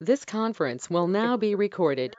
This conference will now be recorded.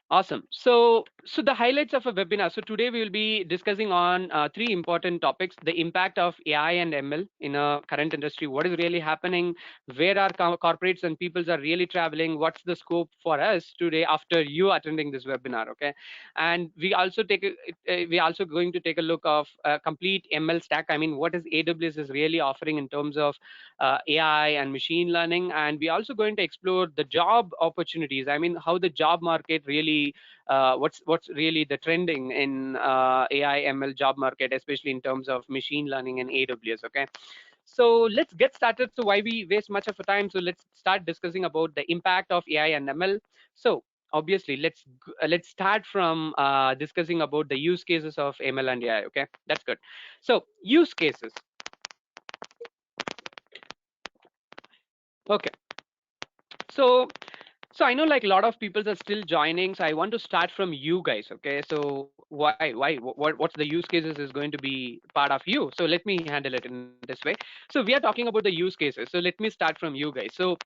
Awesome. So the highlights of a webinar. So today we will be discussing on three important topics: the impact of AI and ML in a current industry. What is really happening? Where our corporates and peoples are really traveling? What's the scope for us today after you attending this webinar? Okay, and we also going to take a look of complete ML stack. I mean, what is AWS is really offering in terms of AI and machine learning, and we also going to explore the job opportunities. I mean, how the job market really, what's really the trending in AI ML job market, especially in terms of machine learning and AWS. Okay, so let's get started. So why we waste much of a time? So let's start discussing about the impact of AI and ML. So obviously let's start from discussing about the use cases of ML and AI. Okay, that's good. So use cases. Okay, so I know like a lot of people are still joining, so I want to start from you guys. Okay, so what's the use cases is going to be part of you? So let me handle it in this way. So we are talking about the use cases, so let me start from you guys. So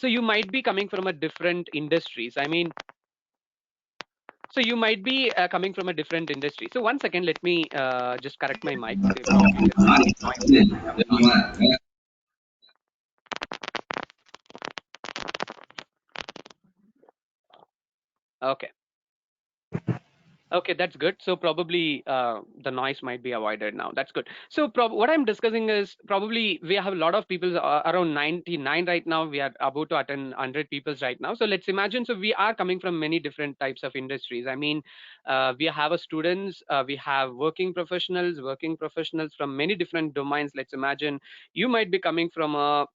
you might be coming from a different industries. I mean, so you might be coming from a different industry. So one second, let me just correct my mic. Probably there's some noise coming on. Okay. Okay, that's good. So probably the noise might be avoided now. That's good. So what I'm discussing is probably we have a lot of people around 99 right now. We are about to attend 100 people right now. So let's imagine. So we are coming from many different types of industries. I mean, we have a students, we have working professionals from many different domains. Let's imagine you might be coming from a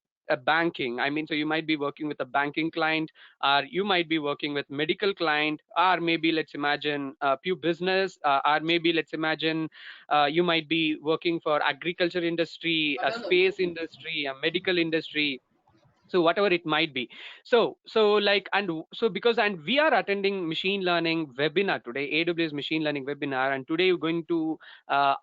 banking. I mean, so you might be working with a banking client, or you might be working with medical client, or maybe let's imagine few business, or maybe let's imagine you might be working for agriculture industry, a space industry, a medical industry, so whatever it might be. So because and we are attending machine learning webinar today, AWS machine learning webinar, and today we're going to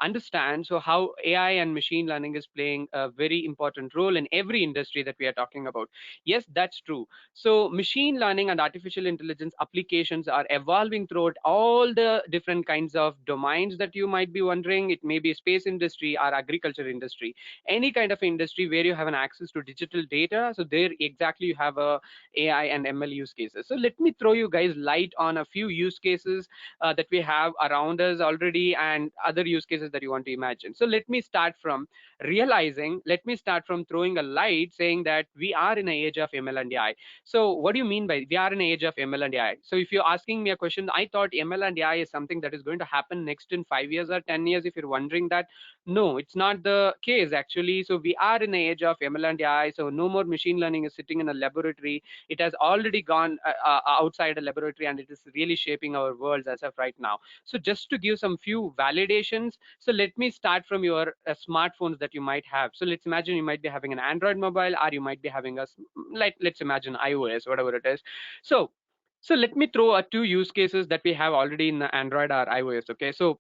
understand so how AI and machine learning is playing a very important role in every industry that we are talking about. Yes, that's true. So machine learning and artificial intelligence applications are evolving throughout all the different kinds of domains that you might be wondering. It may be space industry or agriculture industry, any kind of industry where you have an access to digital data. So there exactly you have a AI and ML use cases. So let me throw you guys light on a few use cases that we have around us already, and other use cases that you want to imagine. So let me start from throwing a light saying that we are in an age of ML and AI. So what do you mean by we are in an age of ML and AI? So if you're asking me a question, I thought ML and AI is something that is going to happen next in 5 years or 10 years. If you're wondering that, no, it's not the case actually. So we are in the age of ML and AI. So no more machine learning is sitting in a laboratory. It has already gone outside a laboratory, and it is really shaping our worlds as of right now. So just to give some few validations, so let me start from your smartphones that you might have. So let's imagine you might be having an Android mobile, or you might be having like let's imagine iOS, whatever it is. So let me throw two use cases that we have already in the Android or iOS. Okay, so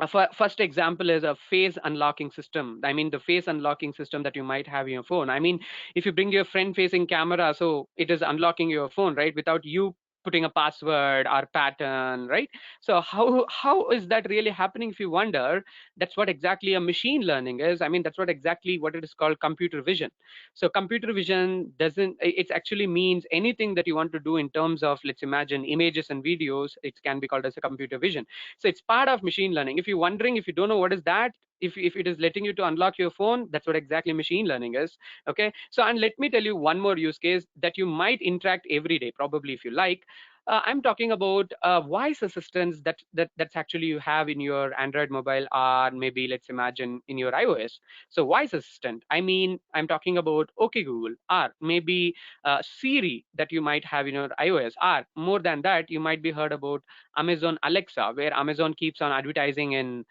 first example is a face unlocking system. I mean, the face unlocking system that you might have in your phone. I mean, if you bring your front facing camera, so it is unlocking your phone, right, without you putting a password or pattern, right? So how is that really happening? If you wonder, that's what exactly a machine learning is. I mean, that's what exactly what it is called, computer vision. So computer vision doesn't, it actually means anything that you want to do in terms of, let's imagine, images and videos, it can be called as a computer vision. So it's part of machine learning. If you're wondering, if you don't know what is that, if it is letting you to unlock your phone, that's what exactly machine learning is. Okay, so and let me tell you one more use case that you might interact every day, probably, if you like. I'm talking about voice assistants that's actually you have in your Android mobile, or maybe let's imagine in your iOS. So voice assistant, I mean, I'm talking about okay Google, or maybe Siri that you might have in your iOS, or more than that, you might be heard about Amazon Alexa, where Amazon keeps on advertising in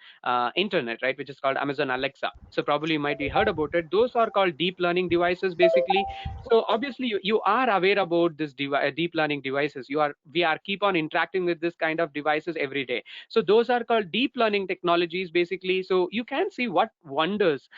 internet, right, which is called Amazon Alexa. So probably you might be heard about it. Those are called deep learning devices, basically. So obviously you are aware about this deep learning devices. We are keep on interacting with this kind of devices every day. So those are called deep learning technologies, basically. So you can see what wonders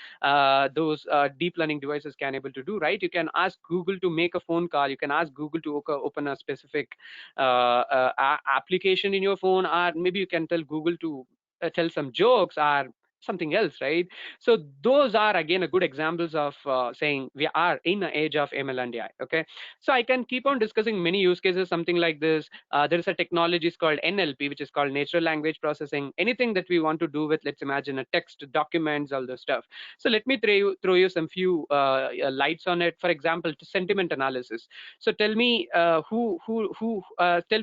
those deep learning devices can able to do, right? You can ask Google to make a phone call. You can ask Google to open a specific application in your phone, or maybe you can tell Google to tell some jokes or something else, right? So those are again a good examples of saying we are in the age of ML and AI. Okay, so I can keep on discussing many use cases, something like this. There is a technology called NLP, which is called natural language processing. Anything that we want to do with, let's imagine a text, documents, all this stuff. So let me throw you some few lights on it. For example, to sentiment analysis. So tell me tell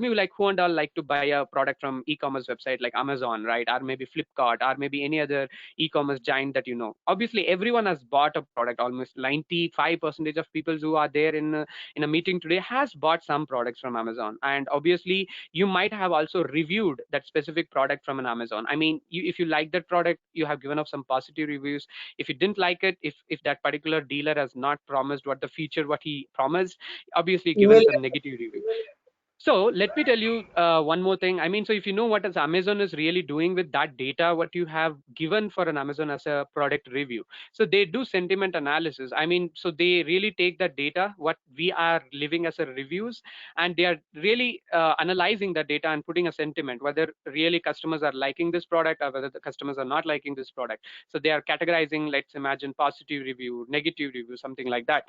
me like who and all like to buy a product from e-commerce website like Amazon, right? Or maybe Flipkart, or maybe any other e-commerce giant that you know. Obviously, everyone has bought a product. Almost 95% of people who are there in a meeting today has bought some products from Amazon. And obviously, you might have also reviewed that specific product from an Amazon. I mean, if you like that product, you have given up some positive reviews. If you didn't like it, if that particular dealer has not promised what the feature what he promised, obviously given some negative review. So let me tell you one more thing. I mean, so if you know what is Amazon is really doing with that data, what you have given for an Amazon as a product review. So they do sentiment analysis. I mean, so they really take that data, what we are living as a reviews, and they are really analyzing that data and putting a sentiment, whether really customers are liking this product or whether the customers are not liking this product. So they are categorizing, let's imagine positive review, negative review, something like that.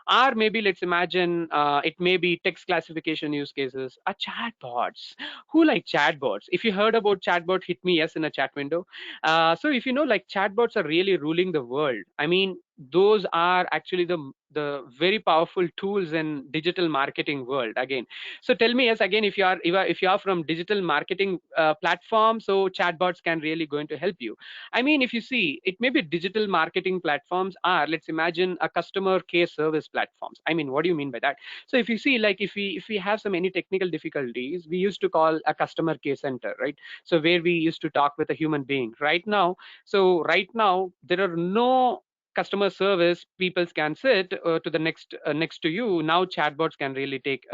Or maybe let's imagine it may be text classification use cases, a chatbots. Who like chatbots? If you heard about chatbot, hit me yes in a chat window. So if you know, like chatbots are really ruling the world. I mean, those are actually the very powerful tools in digital marketing world again. So tell me yes again, if you are from digital marketing platform, so chatbots can really going to help you. I mean, if you see, it may be digital marketing platforms, or let's imagine a customer care service platforms. I mean, what do you mean by that? So if you see, like if we have some any technical difficulties, we used to call a customer care center, right? So where we used to talk with a human being. Right now there are no customer service people can sit to the next to you. Now chatbots can really take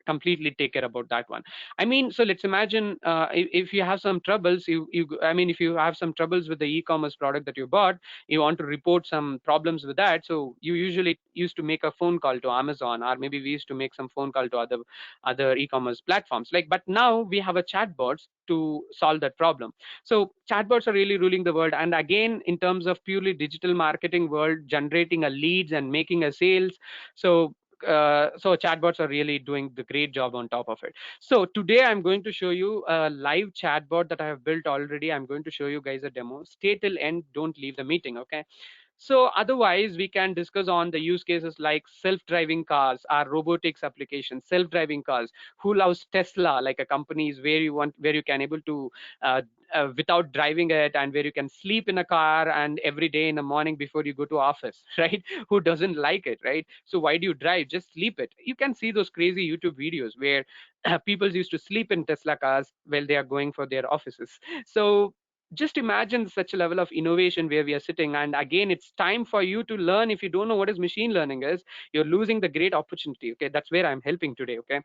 completely take care about that one. I mean, so let's imagine if you have some troubles, I mean, if you have some troubles with the e-commerce product that you bought, you want to report some problems with that. So you usually used to make a phone call to Amazon, or maybe we used to make some phone call to other e-commerce platforms. Like, but now we have a chatbots to solve that problem. So chatbots are really ruling the world. And again, in terms of purely digital marketing world, generating a leads and making a sales. So so chatbots are really doing the great job on top of it. So today I'm going to show you a live chatbot that I have built already. I'm going to show you guys a demo. Stay till end, don't leave the meeting, okay? So otherwise, we can discuss on the use cases like self-driving cars or robotics applications, self-driving cars. Who loves Tesla, like a companies where you can able to without driving it, and where you can sleep in a car and every day in the morning before you go to office, right? Who doesn't like it, right? So why do you drive? Just sleep it. You can see those crazy YouTube videos where people used to sleep in Tesla cars while they are going for their offices. So just imagine such a level of innovation where we are sitting. And again, it's time for you to learn. If you don't know what is machine learning is, you're losing the great opportunity. Okay, that's where I'm helping today. Okay,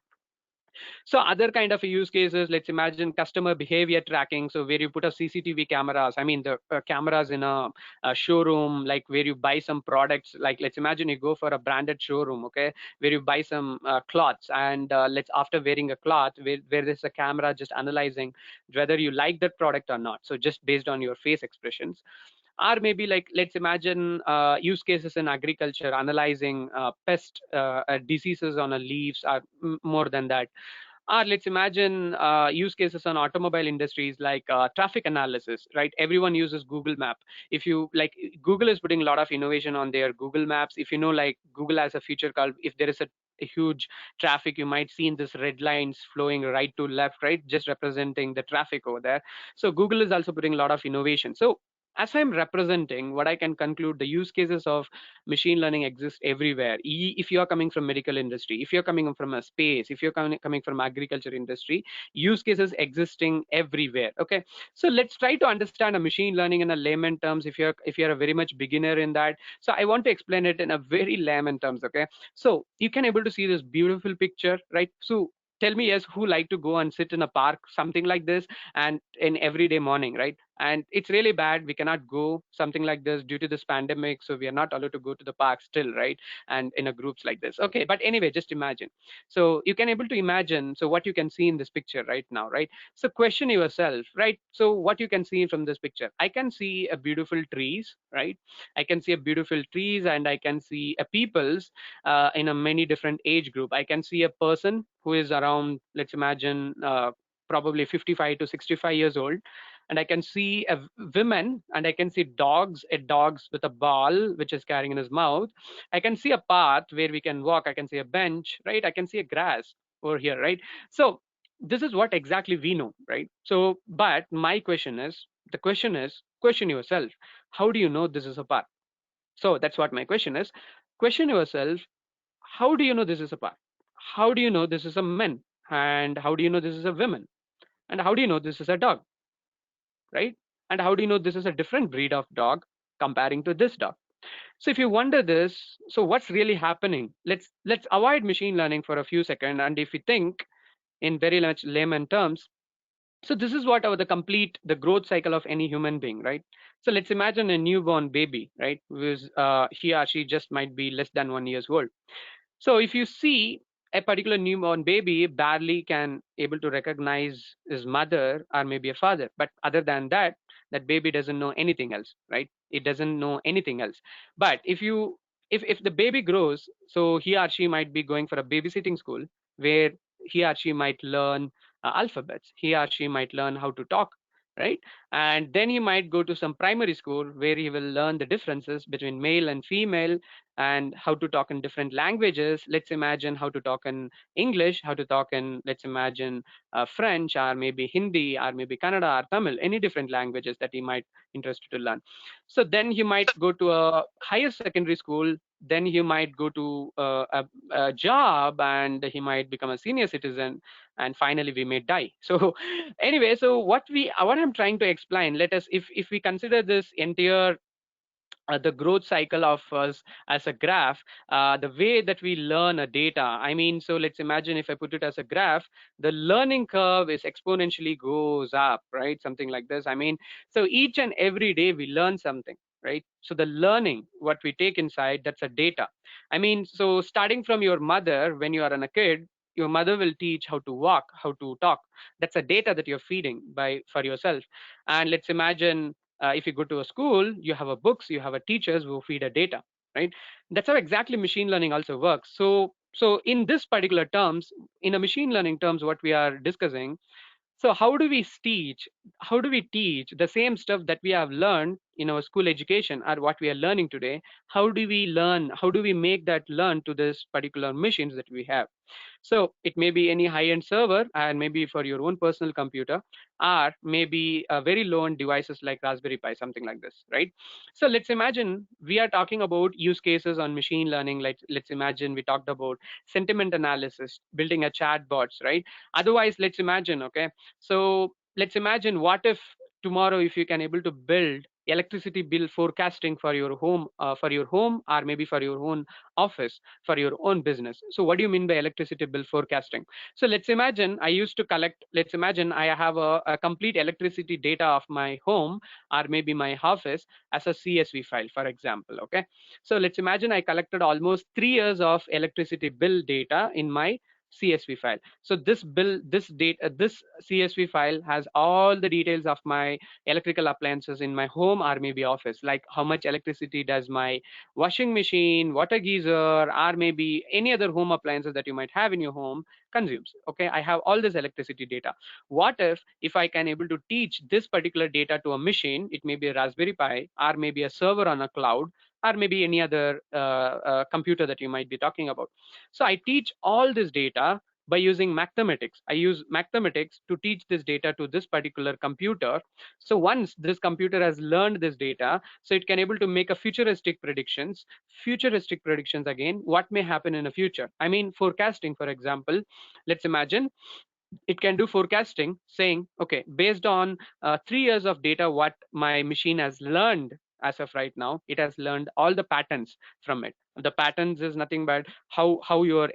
so other kind of use cases, let's imagine customer behavior tracking. So where you put a CCTV cameras, I mean the cameras in a showroom, like where you buy some products. Like let's imagine you go for a branded showroom, okay, where you buy some cloths, and let's after wearing a cloth, where there's a camera just analyzing whether you like that product or not. So just based on your face expressions. Or maybe like let's imagine use cases in agriculture, analyzing pest diseases on a leaves, or more than that. Or let's imagine use cases on automobile industries like traffic analysis, right? Everyone uses Google Map. If you like, Google is putting a lot of innovation on their Google Maps. If you know, like Google has a feature called, if there is a huge traffic, you might see in this red lines flowing right to left, right, just representing the traffic over there. So Google is also putting a lot of innovation. So as I'm representing, what I can conclude, the use cases of machine learning exist everywhere. If you are coming from medical industry, if you're coming from a space, if you're coming from agriculture industry, use cases existing everywhere. Okay, so let's try to understand a machine learning in a layman terms. If you're a very much beginner in that, so I want to explain it in a very layman terms. Okay, so you can able to see this beautiful picture, right? So tell me, yes, who like to go and sit in a park, something like this, and in everyday morning, right? And it's really bad, we cannot go something like this due to this pandemic, so we are not allowed to go to the park still, right? And in a groups like this. Okay, but anyway, just imagine. So you can able to imagine, so what you can see in this picture right now, right? So question yourself, right? So what you can see from this picture, I can see a beautiful trees, right? I can see a beautiful trees, and I can see a peoples in a many different age group. I can see a person who is around, let's imagine, probably 55 to 65 years old, and I can see a women, and I can see dogs with a ball which is carrying in his mouth. I can see a path where we can walk. I can see a bench, right? I can see a grass over here, right? So this is what exactly we know, right? So, but my question is, the question is, question yourself, how do you know this is a path? So that's what my question is. Question yourself, how do you know this is a path? How do you know this is a man? And how do you know this is a woman? And how do you know this is a dog, right? And how do you know this is a different breed of dog comparing to this dog? So if you wonder this, so what's really happening? Let's avoid machine learning for a few seconds, and if we think in very much layman terms, so this is what the complete the growth cycle of any human being, right? So let's imagine a newborn baby, right? Who is he or she just might be less than 1 years old. So if you see a particular newborn baby barely can able to recognize his mother or maybe a father, but other than that, that baby doesn't know anything else, right? It doesn't know anything else. But if the baby grows, so he or she might be going for a babysitting school where he or she might learn alphabets. He or she might learn how to talk, right? And then he might go to some primary school where he will learn the differences between male and female, and how to talk in different languages. Let's imagine how to talk in English, how to talk in, let's imagine, French, or maybe Hindi, or maybe Kannada or Tamil, any different languages that he might interested to learn. So then he might go to a higher secondary school. Then he might go to a job, and he might become a senior citizen, and finally we may die. So anyway, so what I'm trying to explain, let us, if we consider this entire the growth cycle of us as a graph, the way that we learn a data. I mean, so let's imagine if I put it as a graph, the learning curve is exponentially goes up, right? Something like this. I mean, so each and every day we learn something, right? So the learning, what we take inside, that's a data. I mean, so starting from your mother, when you are a kid, your mother will teach how to walk, how to talk. That's a data that you're feeding by for yourself. And let's imagine if you go to a school, you have a books, you have a teachers who feed a data, right? That's how exactly machine learning also works. So in this particular terms, in a machine learning terms, what we are discussing, so how do we teach the same stuff that we have learned in our school education, or what we are learning today? How do we learn, how do we make that learn to this particular machines that we have? So it may be any high-end server, and maybe for your own personal computer, or maybe a very low-end devices like Raspberry Pi, something like this, right? So let's imagine we are talking about use cases on machine learning. Like let's imagine we talked about sentiment analysis, building a chatbots, right? Otherwise, let's imagine, okay, so let's imagine, what if tomorrow, if you can able to build electricity bill forecasting for your home, or maybe for your own office, for your own business. So what do you mean by electricity bill forecasting? So let's imagine I used to collect, let's imagine I have a complete electricity data of my home, or maybe my office, as a CSV file, for example. Okay, so let's imagine I collected almost 3 years of electricity bill data in my CSV file. So this CSV file has all the details of my electrical appliances in my home, or maybe office, like how much electricity does my washing machine, water geyser, or maybe any other home appliances that you might have in your home consumes. Okay, I have all this electricity data. What if I can able to teach this particular data to a machine? It may be a Raspberry Pi, or maybe a server on a cloud, or maybe any other computer that you might be talking about. So I teach all this data by using mathematics. I use mathematics to teach this data to this particular computer. So once this computer has learned this data, so it can able to make a futuristic predictions again, what may happen in the future. I mean, forecasting, for example, let's imagine it can do forecasting saying, okay, based on 3 years of data, what my machine has learned as of right now, it has learned all the patterns from it. The patterns is nothing but how your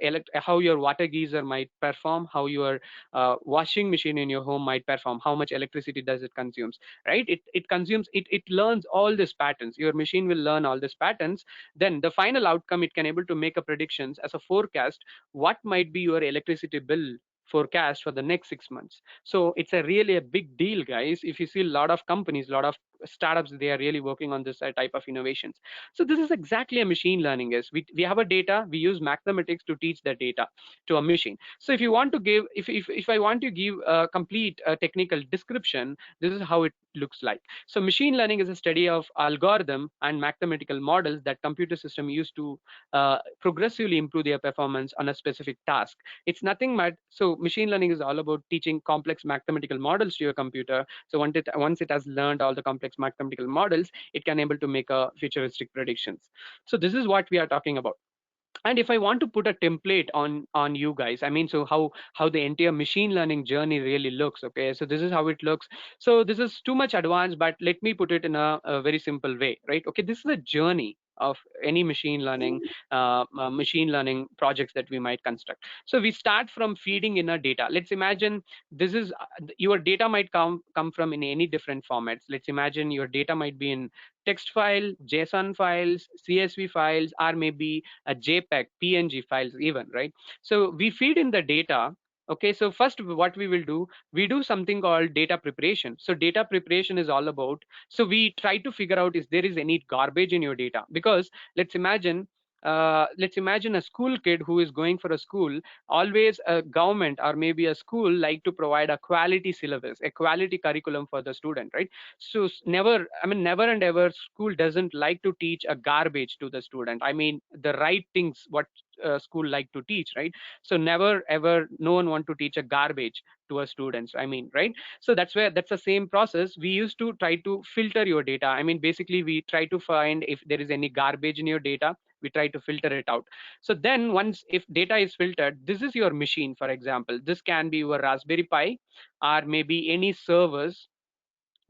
water geyser might perform, how your washing machine in your home might perform, how much electricity does it consumes, right? It learns all these patterns. Your machine will learn all these patterns. Then the final outcome, it can able to make a predictions as a forecast, what might be your electricity bill forecast for the next 6 months. So it's a really a big deal, guys. If you see a lot of companies, a lot of startups, they are really working on this type of innovations. So this is exactly a machine learning is. We have a data, we use mathematics to teach the data to a machine. So if you want to give, if I want to give a complete technical description, this is how it looks like. So machine learning is a study of algorithm and mathematical models that computer system use to progressively improve their performance on a specific task. It's nothing but, so machine learning is all about teaching complex mathematical models to your computer. So once it has learned all the complex mathematical models, it can able to make a futuristic predictions. So this is what we are talking about. And if I want to put a template on you guys, I mean, so how the entire machine learning journey really looks. Okay, so this is how it looks. So this is too much advanced, but let me put it in a very simple way, right? Okay, this is a journey of any machine learning projects that we might construct. So we start from feeding in our data. Let's imagine this is your data might come from in any different formats. Let's imagine your data might be in text file, JSON files, CSV files, or maybe a JPEG, PNG files even, right? So we feed in the data. Okay, so first what we will do, we do something called data preparation. So data preparation is all about, so we try to figure out if there is any garbage in your data. Because let's imagine a school kid who is going for a school. Always a government or maybe a school like to provide a quality syllabus, a quality curriculum for the student, right? So never, I mean, never and ever school doesn't like to teach a garbage to the student. I mean, the right things what school like to teach, right? So never ever no one want to teach a garbage to our students, I mean, right? So that's the same process. We used to try to filter your data. I mean, basically we try to find if there is any garbage in your data, we try to filter it out. So then once if data is filtered, this is your machine. For example, this can be your Raspberry Pi or maybe any servers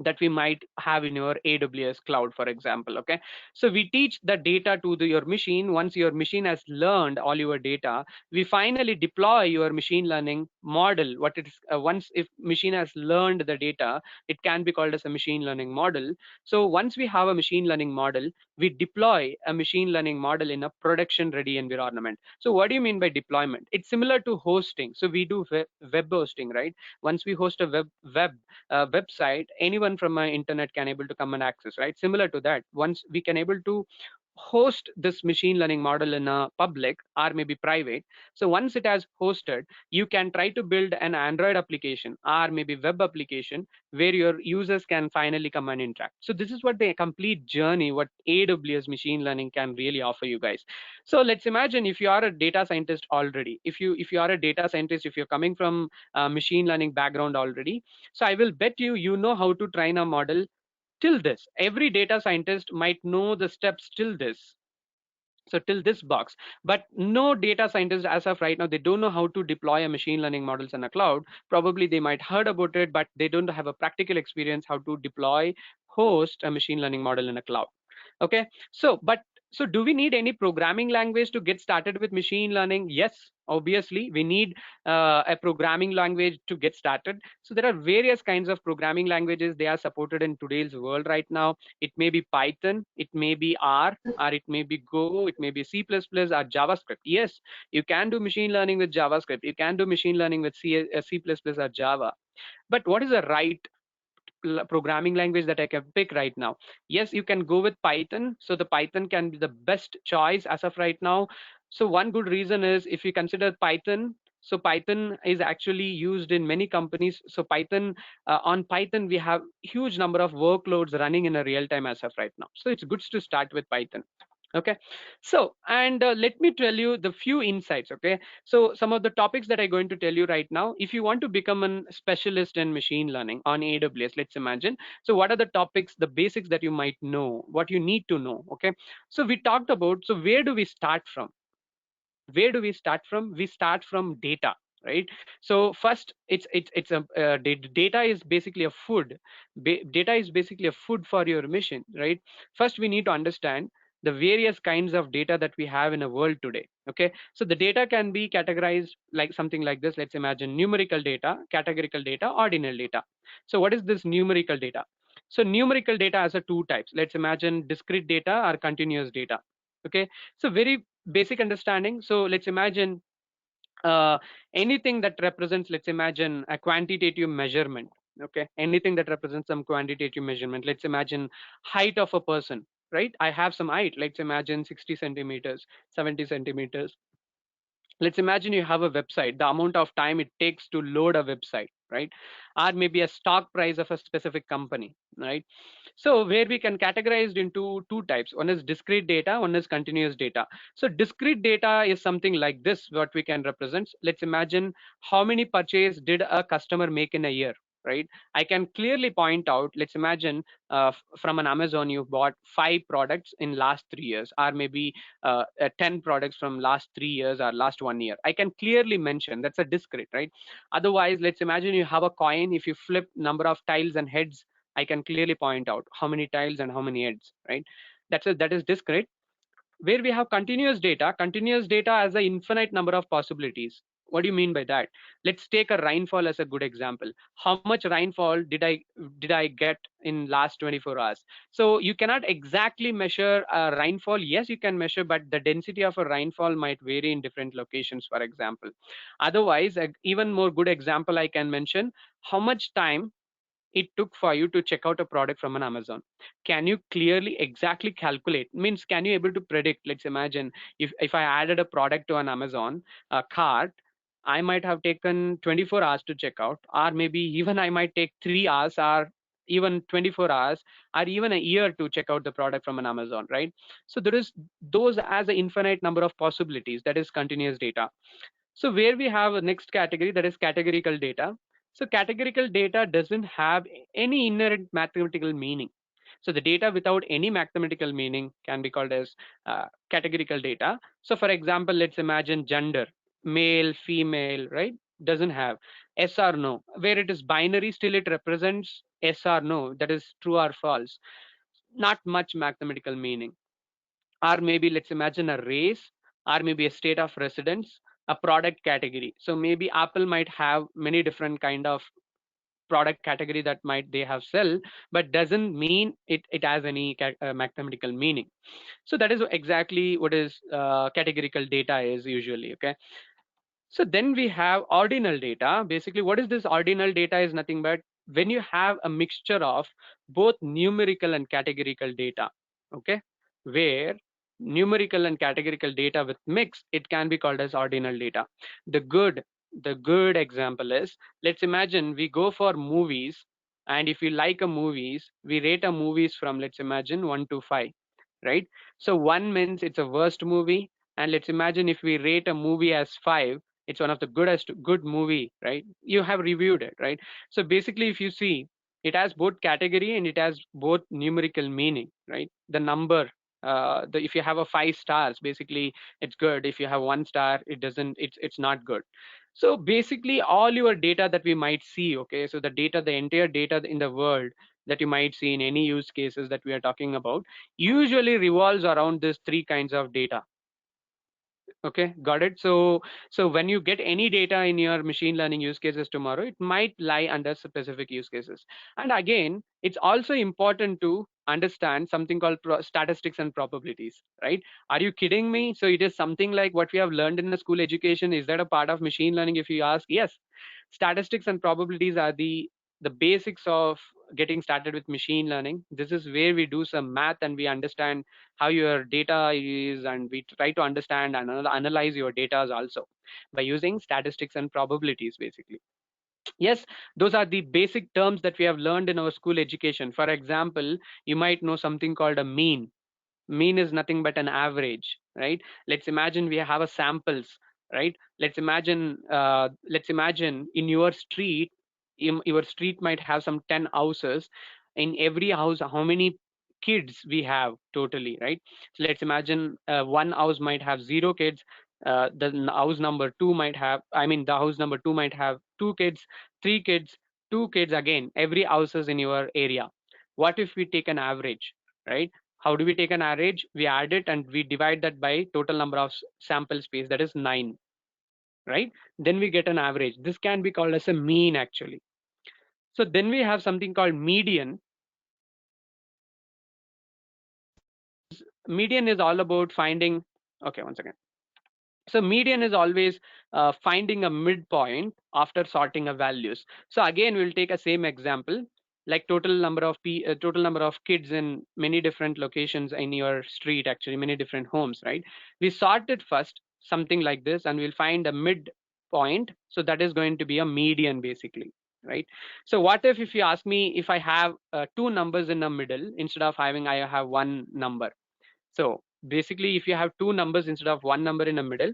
that we might have in your AWS cloud, for example. Okay, so we teach the data to your machine. Once your machine has learned all your data, we finally deploy your machine learning model. What it is, once if machine has learned the data, it can be called as a machine learning model. So once we have a machine learning model, we deploy a machine learning model in a production ready environment. So what do you mean by deployment? It's similar to hosting. So we do web hosting, right? Once we host a website, anyone from my internet can able to come and access, right? Similar to that, once we can able to host this machine learning model in a public or maybe private. So once it has hosted, you can try to build an Android application or maybe web application where your users can finally come and interact. So this is what the complete journey, what AWS machine learning can really offer you guys. So let's imagine if you are a data scientist already, if you are a data scientist, if you're coming from a machine learning background already, so I will bet you know how to train a model till this. Every data scientist might know the steps till this. So till this box, but no data scientist as of right now, they don't know how to deploy a machine learning models in a cloud. Probably they might heard about it, but they don't have a practical experience how to deploy, host a machine learning model in a cloud. Okay, so do we need any programming language to get started with machine learning? Yes, obviously we need a programming language to get started. So there are various kinds of programming languages, they are supported in today's world right now. It may be Python, it may be R, or it may be Go, it may be C++ or JavaScript. Yes, you can do machine learning with JavaScript, you can do machine learning with C++ or Java. But what is the right programming language that I can pick right now? Yes, you can go with Python. So the Python can be the best choice as of right now. So one good reason is if you consider Python, so Python is actually used in many companies. So on Python, we have huge number of workloads running in a real time as of right now. So it's good to start with Python. Okay, so and let me tell you the few insights. Okay, so some of the topics that I'm going to tell you right now, if you want to become a specialist in machine learning on AWS, let's imagine, so what are the topics, the basics that you might know, what you need to know. Okay, so we talked about, so where do we start from? Where do we start from? We start from data, right? So first, it's a data is basically a food. Data is basically a food for your mission, right? First, we need to understand the various kinds of data that we have in a world today. Okay, so the data can be categorized like something like this. Let's imagine numerical data, categorical data, ordinal data. So what is this numerical data? So numerical data has a two types. Let's imagine discrete data or continuous data. Okay, so very basic understanding. So let's imagine uh, anything that represents, let's imagine a quantitative measurement. Okay, anything that represents some quantitative measurement. Let's imagine height of a person, right? I have some height. Let's imagine 60 centimeters, 70 centimeters. Let's imagine you have a website, the amount of time it takes to load a website, right? Or maybe a stock price of a specific company, right? So where we can categorize into two types. One is discrete data, one is continuous data. So discrete data is something like this, what we can represent. Let's imagine how many purchase did a customer make in a year, right? I can clearly point out, let's imagine from an Amazon, you bought 5 products in last 3 years, or maybe 10 products from last 3 years or last 1 year. I can clearly mention that's a discrete, right? Otherwise, let's imagine you have a coin. If you flip number of tiles and heads, I can clearly point out how many tiles and how many heads, right? That is discrete. Where we have continuous data has an infinite number of possibilities. What do you mean by that? Let's take a rainfall as a good example. How much rainfall did I get in last 24 hours? So you cannot exactly measure a rainfall. Yes, you can measure, but the density of a rainfall might vary in different locations, for example. Otherwise, even more good example I can mention, how much time it took for you to check out a product from an Amazon. Can you clearly exactly calculate? Means, can you able to predict? Let's imagine if I added a product to an Amazon cart, I might have taken 24 hours to check out, or maybe even I might take 3 hours, or even 24 hours, or even a year to check out the product from an Amazon, right? So there is those as an infinite number of possibilities. That is continuous data. So where we have a next category, that is categorical data. So categorical data doesn't have any inherent mathematical meaning. So the data without any mathematical meaning can be called as categorical data. So for example, let's imagine gender, male, female, right? Doesn't have yes or no. Where it is binary, still it represents yes or no, that is true or false. Not much mathematical meaning. Or maybe let's imagine a race, or maybe a state of residence, a product category. So maybe Apple might have many different kind of product category that might they have sell, but doesn't mean it has any mathematical meaning. So that is exactly what is categorical data is usually. Okay, so then we have ordinal data. Basically, what is this ordinal data is nothing but when you have a mixture of both numerical and categorical data. Okay, where numerical and categorical data with mix, it can be called as ordinal data. The good, the good example is, let's imagine we go for movies, and if we like a movies, we rate a movies from, let's imagine, 1 to 5, right? So 1 means it's a worst movie, and let's imagine if we rate a movie as 5, it's one of the good movie, right? You have reviewed it, right? So basically, if you see, it has both category and it has both numerical meaning, right? The number, if you have a 5 stars, basically it's good. If you have 1 star, it doesn't, it's not good. So basically all your data that we might see, okay, so the data, the entire data in the world that you might see in any use cases that we are talking about usually revolves around these three kinds of data. Okay, got it. So when you get any data in your machine learning use cases tomorrow, it might lie under specific use cases. And again, it's also important to understand something called statistics and probabilities, right? Are you kidding me? So it is something like what we have learned in the school education. Is that a part of machine learning? If you ask, yes. Statistics and probabilities are the basics of getting started with machine learning. This is where we do some math and we understand how your data is, and we try to understand and analyze your data also by using statistics and probabilities, basically. Yes, those are the basic terms that we have learned in our school education. For example, you might know something called a mean. Mean is nothing but an average, right? Let's imagine we have a samples, right? Let's imagine in your street, your street might have some 10 houses. In every house, how many kids we have totally, right? So let's imagine one house might have 0 kids. The house number two might have, I mean, the house number two might have 2 kids, 3 kids, 2 kids. Again, every houses in your area. What if we take an average, right? How do we take an average? We add it and we divide that by total number of sample space, that is 9, right? Then we get an average. This can be called as a mean actually. So then we have something called median. Median is all about finding, okay, one second. So median is always finding a midpoint after sorting of values. So again, we'll take a same example, like total number of kids in many different locations in your street, actually many different homes, right? We sort it first, something like this, and we'll find a midpoint. So that is going to be a median basically, right? So what if you ask me if I have two numbers in the middle instead of having I have one number? So basically, if you have two numbers instead of one number in the middle,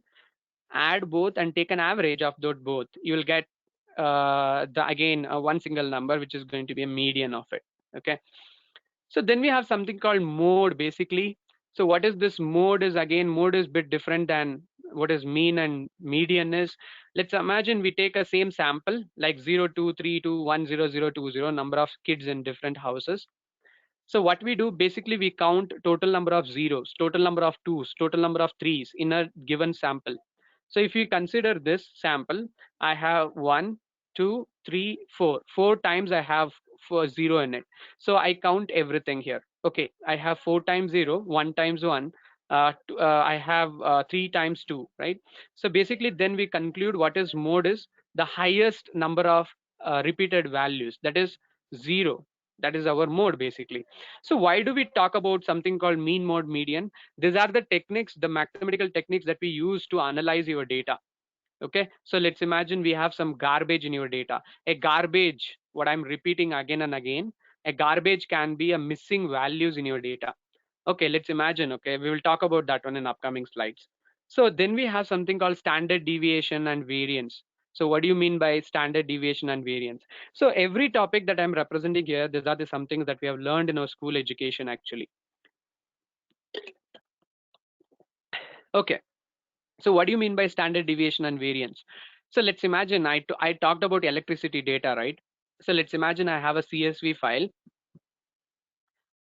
add both and take an average of those both. You will get the again one single number, which is going to be a median of it. Okay. So then we have something called mode basically. So what is this mode? Is again, mode is a bit different than what is mean and median is. Let's imagine we take a same sample like 0 2 3 2 1 0 0 2 0 number of kids in different houses. So what we do, basically we count total number of zeros, total number of twos, total number of threes in a given sample. So if you consider this sample, I have 1, 2, 3, 4. 4 times I have for 0 in it. So I count everything here. Okay, I have 4 times 0, 1 times 1. I have 3 times 2, right? So basically then we conclude what is mode is the highest number of repeated values, that is 0. That is our mode basically. So why do we talk about something called mean, mode, median? These are the techniques, the mathematical techniques that we use to analyze your data. Okay, so let's imagine we have some garbage in your data. A garbage, what I'm repeating again and again, a garbage can be a missing values in your data. Okay, let's imagine, okay, we will talk about that one in upcoming slides. So then we have something called standard deviation and variance. So what do you mean by standard deviation and variance? So every topic that I'm representing here, these are the some things that we have learned in our school education actually. Okay, so what do you mean by standard deviation and variance? So let's imagine I talked about electricity data, right? So let's imagine I have a CSV file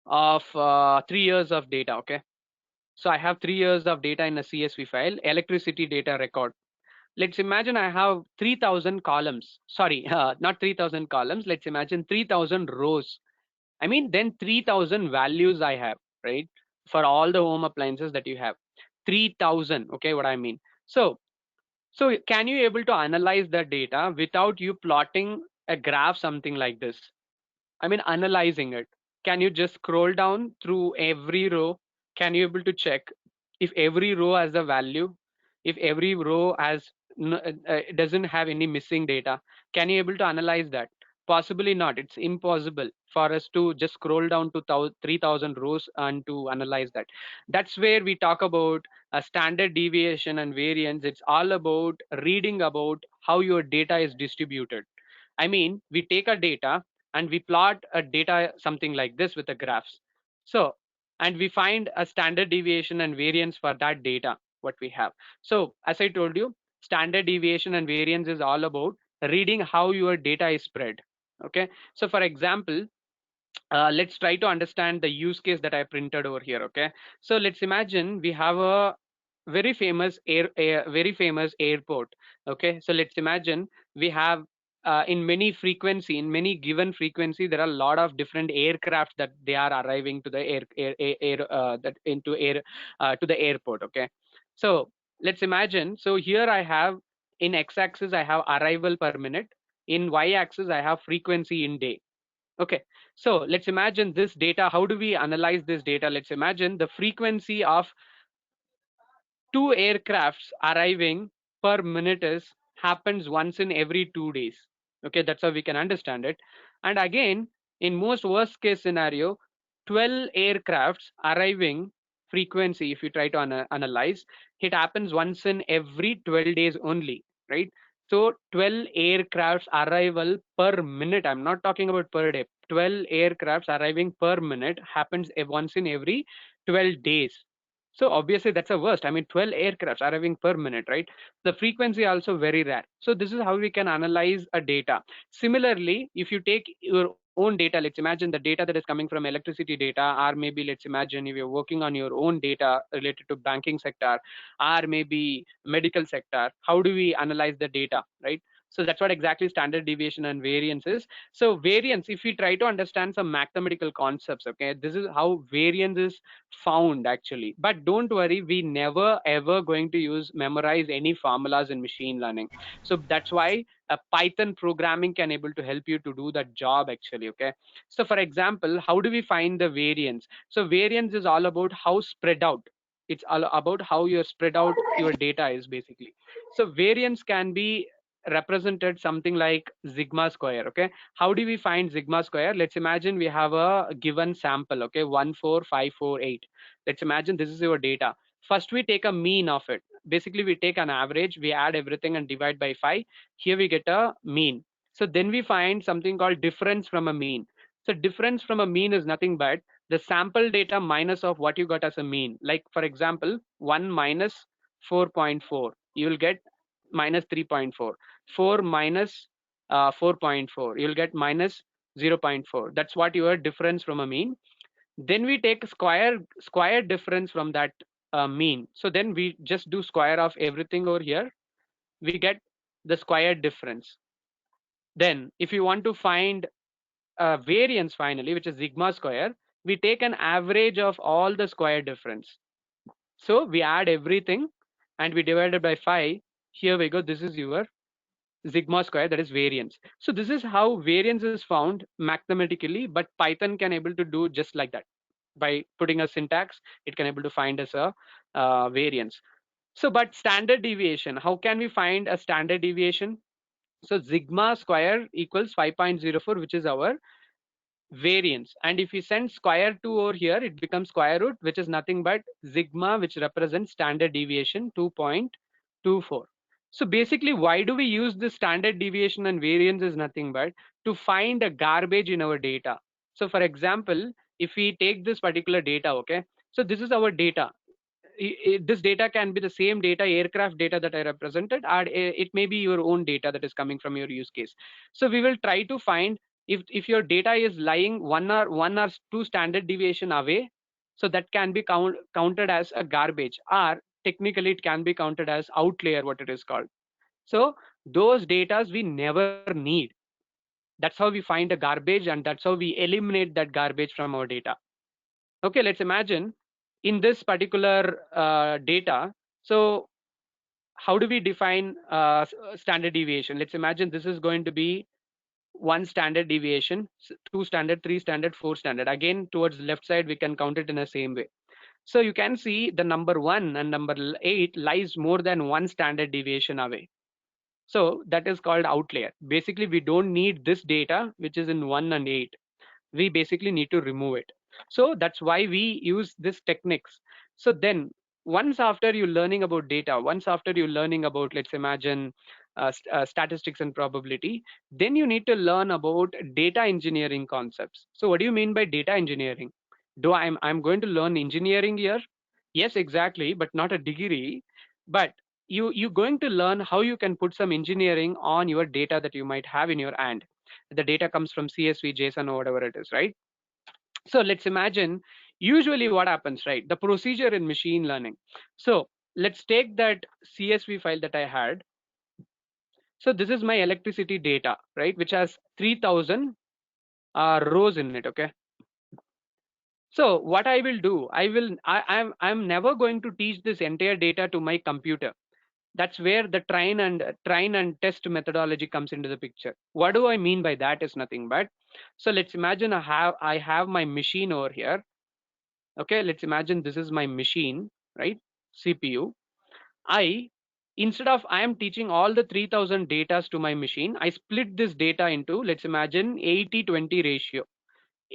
of 3 years of data, okay? So I have 3 years of data in a CSV file, electricity data record. Let's imagine I have 3000 columns. Sorry, not 3000 columns. Let's imagine 3000 rows. I mean, then 3000 values I have, right? For all the home appliances that you have. 3000, okay, what I mean. So can you able to analyze the data without you plotting a graph, something like this? I mean, analyzing it. Can you just scroll down through every row? Can you able to check if every row has a value? If every row has doesn't have any missing data? Can you able to analyze that? Possibly not. It's impossible for us to just scroll down to 3000 rows and to analyze that. That's where we talk about a standard deviation and variance. It's all about reading about how your data is distributed. I mean, we take a data and we plot a data something like this with the graphs. So, and we find a standard deviation and variance for that data, what we have. So as I told you, standard deviation and variance is all about reading how your data is spread. Okay. So for example, let's try to understand the use case that I printed over here. Okay. So let's imagine we have a very famous airport. Okay. So let's imagine we have in many given frequency, there are a lot of different aircraft that they are arriving to the that into air to the airport. Okay. So let's imagine. So here I have in x-axis I have arrival per minute. In y-axis I have frequency in day. Okay, so let's imagine this data. How do we analyze this data? Let's imagine the frequency of two aircrafts arriving per minute is happens once in every 2 days. Okay, that's how we can understand it. And again, in most worst case scenario, 12 aircrafts arriving frequency, if you try to analyze, it happens once in every 12 days only, right? So 12 aircrafts arrival per minute. I'm not talking about per day. 12 aircrafts arriving per minute happens once in every 12 days. So obviously that's a worst. I mean, 12 aircrafts arriving per minute, right? The frequency also very rare. So this is how we can analyze a data. Similarly, if you take your own data, let's imagine the data that is coming from electricity data, or maybe let's imagine if you're working on your own data related to banking sector, or maybe medical sector, how do we analyze the data, right? So that's what exactly standard deviation and variance is. So variance, if we try to understand some mathematical concepts, okay, this is how variance is found actually. But don't worry, we never ever going to use memorize any formulas in machine learning. So that's why a Python programming can able to help you to do that job actually, okay? So for example, how do we find the variance? So variance is all about how spread out. It's all about how you're spread out your data is basically. So variance can be represented something like sigma square, okay? How do we find sigma square? Let's imagine we have a given sample, okay? 14548. Let's imagine this is your data. First we take a mean of it. Basically we take an average, we add everything and divide by 5. Here we get a mean. So then we find something called difference from a mean. So difference from a mean is nothing but the sample data minus of what you got as a mean. Like for example, 1 minus 4.4, you will get minus 3.4. 4 minus 4.4, you'll get minus 0.4. That's what your difference from a mean. Then we take square difference from that mean. So then we just do square of everything over here. We get the square difference. Then if you want to find variance finally, which is sigma square, we take an average of all the square difference. So we add everything and we divide it by 5. Here we go. This is your sigma square, that is variance. So this is how variance is found mathematically, but Python can able to do just like that. By putting a syntax, it can able to find as a variance. So but standard deviation, how can we find a standard deviation? So sigma square equals 5.04, which is our variance. And if we send square 2 over here, it becomes square root, which is nothing but sigma, which represents standard deviation 2.24. So basically, why do we use the standard deviation and variance is nothing but to find a garbage in our data. So for example, if we take this particular data, okay, so this is our data. This data can be the same data, aircraft data that I represented, or it may be your own data that is coming from your use case. So we will try to find if your data is lying one or two standard deviation away, so that can be counted as a garbage, or technically it can be counted as outlier, what it is called. So those datas we never need. That's how we find a garbage, and that's how we eliminate that garbage from our data. Okay, let's imagine in this particular data. So how do we define standard deviation? Let's imagine this is going to be one standard deviation, two standard, three standard, four standard. Again, towards left side, we can count it in the same way. So you can see the number 1 and number 8 lies more than one standard deviation away. So that is called outlier. Basically, we don't need this data, which is in 1 and 8. We basically need to remove it. So that's why we use this techniques. So then once after you learning about data, once after you learning about, let's imagine statistics and probability, then you need to learn about data engineering concepts. So what do you mean by data engineering? Do I'm going to learn engineering here? Yes, exactly, but not a degree. But you're going to learn how you can put some engineering on your data that you might have in your hand. The data comes from CSV, JSON, or whatever it is, right? So let's imagine usually what happens, right? The procedure in machine learning. So let's take that CSV file that I had. So this is my electricity data, right? Which has 3000 rows in it, okay? So what I will do, I'm never going to teach this entire data to my computer. That's where the train and test methodology comes into the picture. What do I mean by that is nothing but, so let's imagine I have my machine over here. Okay, let's imagine this is my machine, right? CPU. I Instead of I am teaching all the 3000 datas to my machine, I split this data into, let's imagine, 80-20 ratio.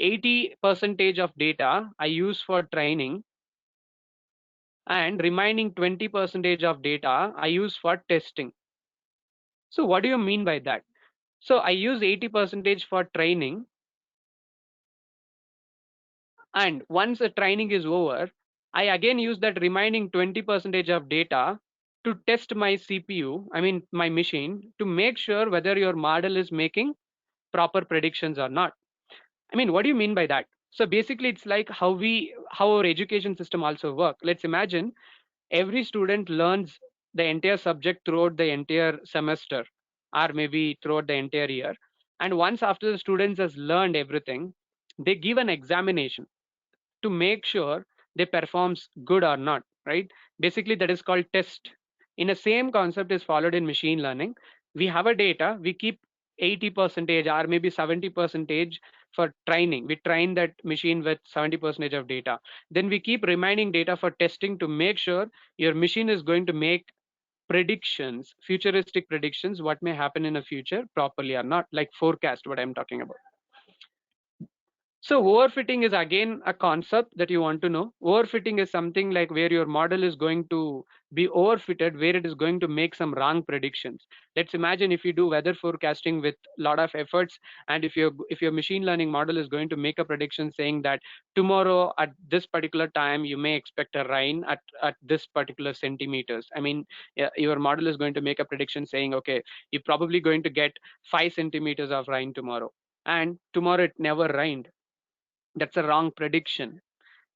80% of data I use for training, and remaining 20% of data I use for testing. So what do you mean by that? So I use 80% for training, and once the training is over, I again use that remaining 20% of data to test my CPU, I mean my machine, to make sure whether your model is making proper predictions or not. I mean, what do you mean by that? So basically, it's like how our education system also work. Let's imagine every student learns the entire subject throughout the entire semester, or maybe throughout the entire year. And once after the students has learned everything, they give an examination to make sure they performs good or not, right? Basically, that is called test. In the same concept is followed in machine learning. We have a data, we keep 80 percentage or maybe 70 percentage for training. We train that machine with 70 percentage of data. Then we keep remaining data for testing to make sure your machine is going to make predictions, futuristic predictions, what may happen in the future properly or not, like forecast, what I'm talking about. So overfitting is again a concept that you want to know. Overfitting is something like where your model is going to be overfitted, where it is going to make some wrong predictions. Let's imagine if you do weather forecasting with a lot of efforts, and if your machine learning model is going to make a prediction saying that tomorrow at this particular time you may expect a rain at this particular centimeters. I mean, your model is going to make a prediction saying, okay, you're probably going to get 5 centimeters of rain tomorrow, and tomorrow it never rained. That's a wrong prediction.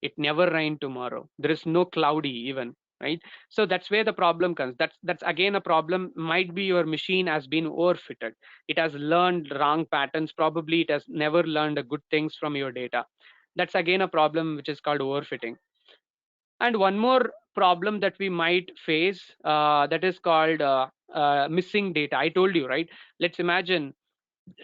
It never rain tomorrow. There is no cloudy even, right? So that's where the problem comes. That's again a problem. Might be your machine has been overfitted. It has learned wrong patterns. Probably it has never learned the good things from your data. That's again a problem which is called overfitting. And one more problem that we might face, that is called missing data. I told you, right? Let's imagine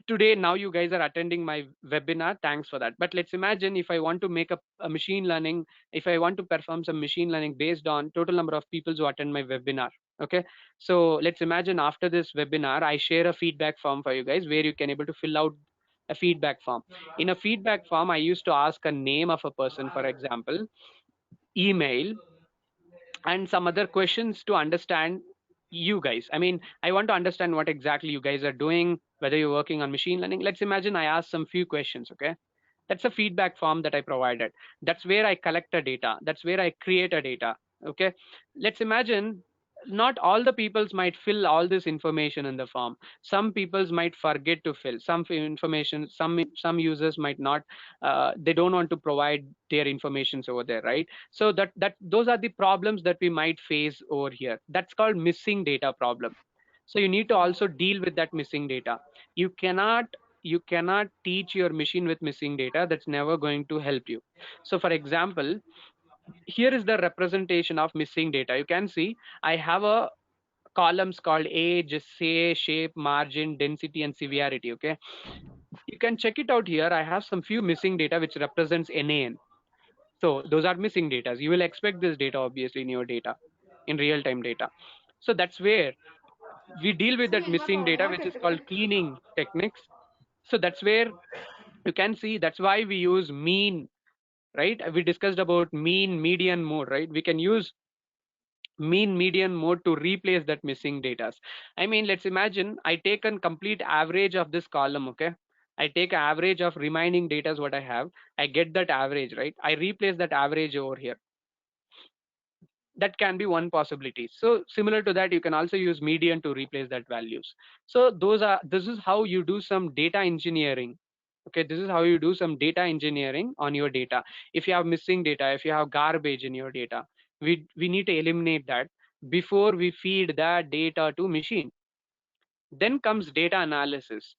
today, now you guys are attending my webinar, thanks for that. But let's imagine if I want to make a machine learning, if I want to perform some machine learning based on total number of people who attend my webinar. Okay, so let's imagine after this webinar I share a feedback form for you guys where you can able to fill out a feedback form. In a feedback form I used to ask a name of a person, for example, email, and some other questions to understand you guys. I mean, I want to understand what exactly you guys are doing, whether you're working on machine learning. Let's imagine I ask some few questions, okay? That's a feedback form that I provided. That's where I collect the data. That's where I create a data, okay? Let's imagine not all the peoples might fill all this information in the form. Some peoples might forget to fill some information. Some users might not, they don't want to provide their informations over there, right? So that those are the problems that we might face over here. That's called missing data problem. So you need to also deal with that missing data. You cannot teach your machine with missing data. That's never going to help you. So for example, here is the representation of missing data. You can see I have a columns called age, say, shape, margin, density, and severity. Okay, you can check it out here. I have some few missing data which represents NaN. So those are missing data. You will expect this data obviously in your data, in real-time data. So that's where we deal with that missing data, which is called cleaning techniques. So that's where you can see, that's why we use mean, right? We discussed about mean, median, mode, right? We can use mean, median, mode to replace that missing data. I mean, let's imagine I take a complete average of this column, okay? I take an average of remaining data is what I have. I get that average, right? I replace that average over here. That can be one possibility. So similar to that, you can also use median to replace that values. So this is how you do some data engineering. Okay, this is how you do some data engineering on your data. If you have missing data, if you have garbage in your data, we need to eliminate that before we feed that data to machine. Then comes data analysis.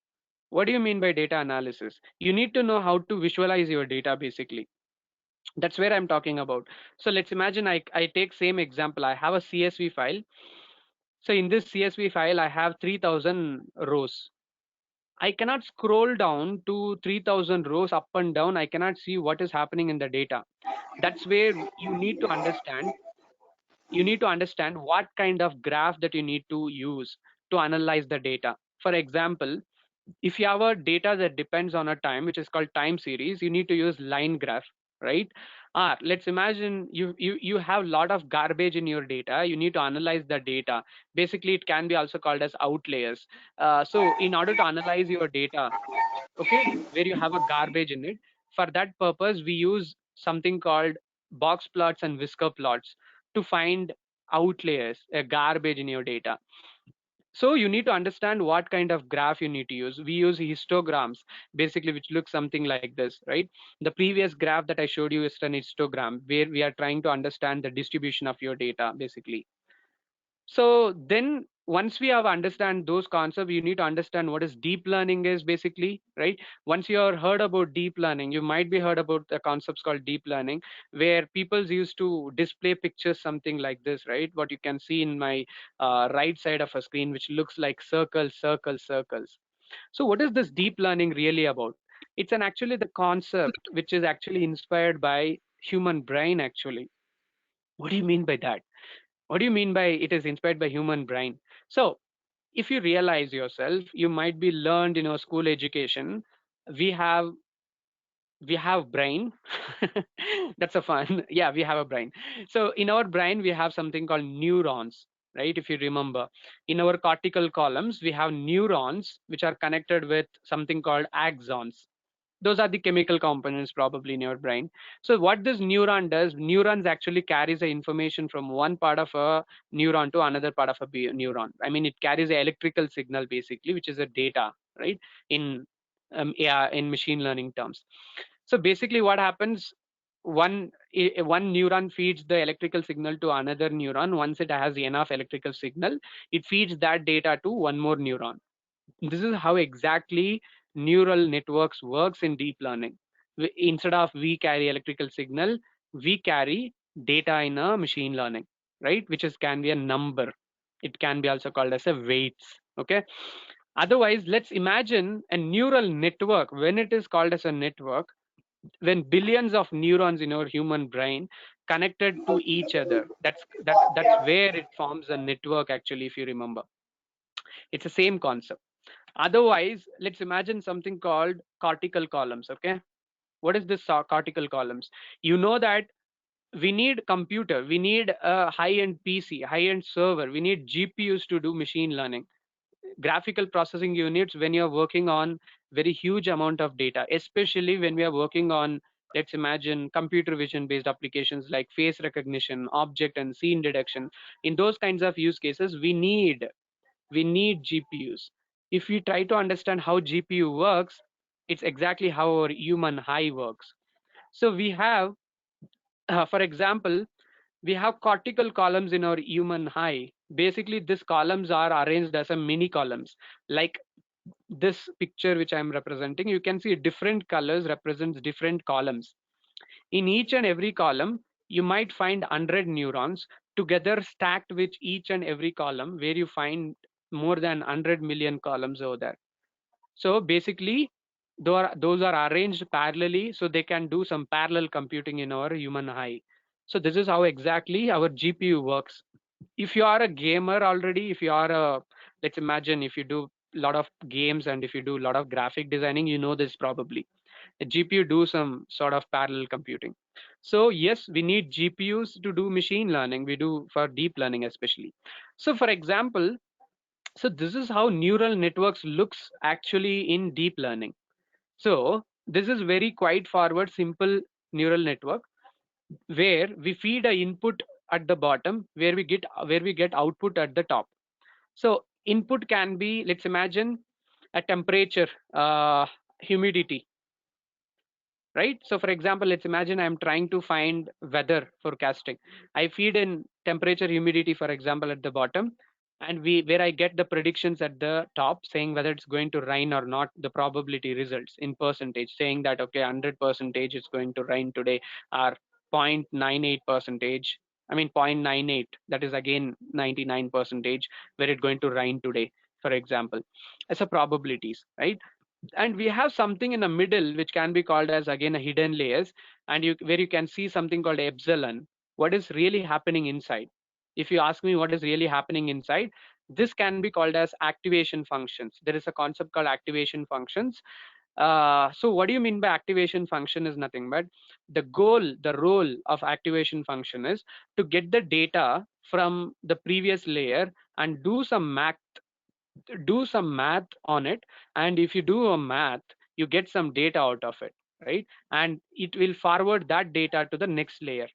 What do you mean by data analysis? You need to know how to visualize your data basically. That's where I'm talking about. So let's imagine I take same example. I have a CSV file. So in this CSV file, I have 3000 rows. I cannot scroll down to 3000 rows up and down. I cannot see what is happening in the data. That's where you need to understand what kind of graph that you need to use to analyze the data. For example, if you have a data that depends on a time, which is called time series, you need to use line graph, right? Or let's imagine you have a lot of garbage in your data. You need to analyze the data. Basically, it can be also called as outliers. So in order to analyze your data, okay, where you have a garbage in it, for that purpose, we use something called box plots and whisker plots to find outliers, a garbage in your data. So you need to understand what kind of graph you need to use. We use histograms, basically, which looks something like this, right? The previous graph that I showed you is an histogram where we are trying to understand the distribution of your data, basically. So then once we have understand those concepts, you need to understand what is deep learning is, basically, right? Once you have heard about deep learning, you might be heard about the concepts called deep learning, where people used to display pictures something like this, right? What you can see in my right side of a screen, which looks like circles, circles, circles. So what is this deep learning really about? It's an actually the concept which is actually inspired by human brain, actually. What do you mean by that? What do you mean by it is inspired by human brain? So if you realize yourself, you might be learned in our school education. We have we have brain. That's a fun. Yeah, we have a brain. So in our brain, we have something called neurons, right? If you remember, in our cortical columns, we have neurons which are connected with something called axons. Those are the chemical components probably in your brain. So what this neuron does, neurons actually carries the information from one part of a neuron to another part of a neuron. I mean, it carries an electrical signal, basically, which is a data, right? In yeah, in machine learning terms. So basically what happens, one neuron feeds the electrical signal to another neuron. Once it has enough electrical signal, it feeds that data to one more neuron. This is how exactly neural networks works in deep learning. Instead of we carry electrical signal, we carry data in a machine learning, right? Which is can be a number. It can be also called as a weights. Okay. Otherwise, let's imagine a neural network. When it is called as a network, when billions of neurons in our human brain connected to each other, that's where it forms a network. Actually, if you remember, it's the same concept. Otherwise, let's imagine something called cortical columns. Okay, what is this cortical columns? You know that we need computer, we need a high-end PC, high-end server, we need GPUs to do machine learning, graphical processing units, when you're working on very huge amount of data, especially when we are working on, let's imagine, computer vision based applications like face recognition, object and scene detection. In those kinds of use cases, we need GPUs. If we try to understand how GPU works, it's exactly how our human eye works. So we have, for example, we have cortical columns in our human eye. Basically, these columns are arranged as a mini columns. Like this picture which I'm representing, you can see different colors represents different columns. In each and every column, you might find 100 neurons together stacked with each and every column, where you find more than 100 million columns over there. So basically, those are arranged parallelly, so they can do some parallel computing in our human eye. So this is how exactly our GPU works. If you are a gamer already, if you are a, let's imagine if you do a lot of games and if you do a lot of graphic designing, you know this probably. A GPU do some sort of parallel computing. So yes, we need GPUs to do machine learning. We do for deep learning especially. So for example, so this is how neural networks looks actually in deep learning. So this is very quite forward, simple neural network where we feed a input at the bottom, where we get output at the top. So input can be, let's imagine, a temperature, humidity, right? So for example, let's imagine I'm trying to find weather forecasting. I feed in temperature, humidity, for example, at the bottom, and where I get the predictions at the top saying whether it's going to rain or not, the probability results in percentage saying that okay, 100 percentage it's going to rain today, or 0.98 percentage, I mean 0.98, that is again 99 percentage where it's going to rain today, for example, as a probabilities, right? And we have something in the middle which can be called as again a hidden layers, and where you can see something called epsilon, what is really happening inside. If you ask me what is really happening inside, this can be called as activation functions. There is a concept called activation functions. So what do you mean by activation function is nothing but the role of activation function is to get the data from the previous layer and do some math on it. And if you do a math, you get some data out of it, right? And it will forward that data to the next layer.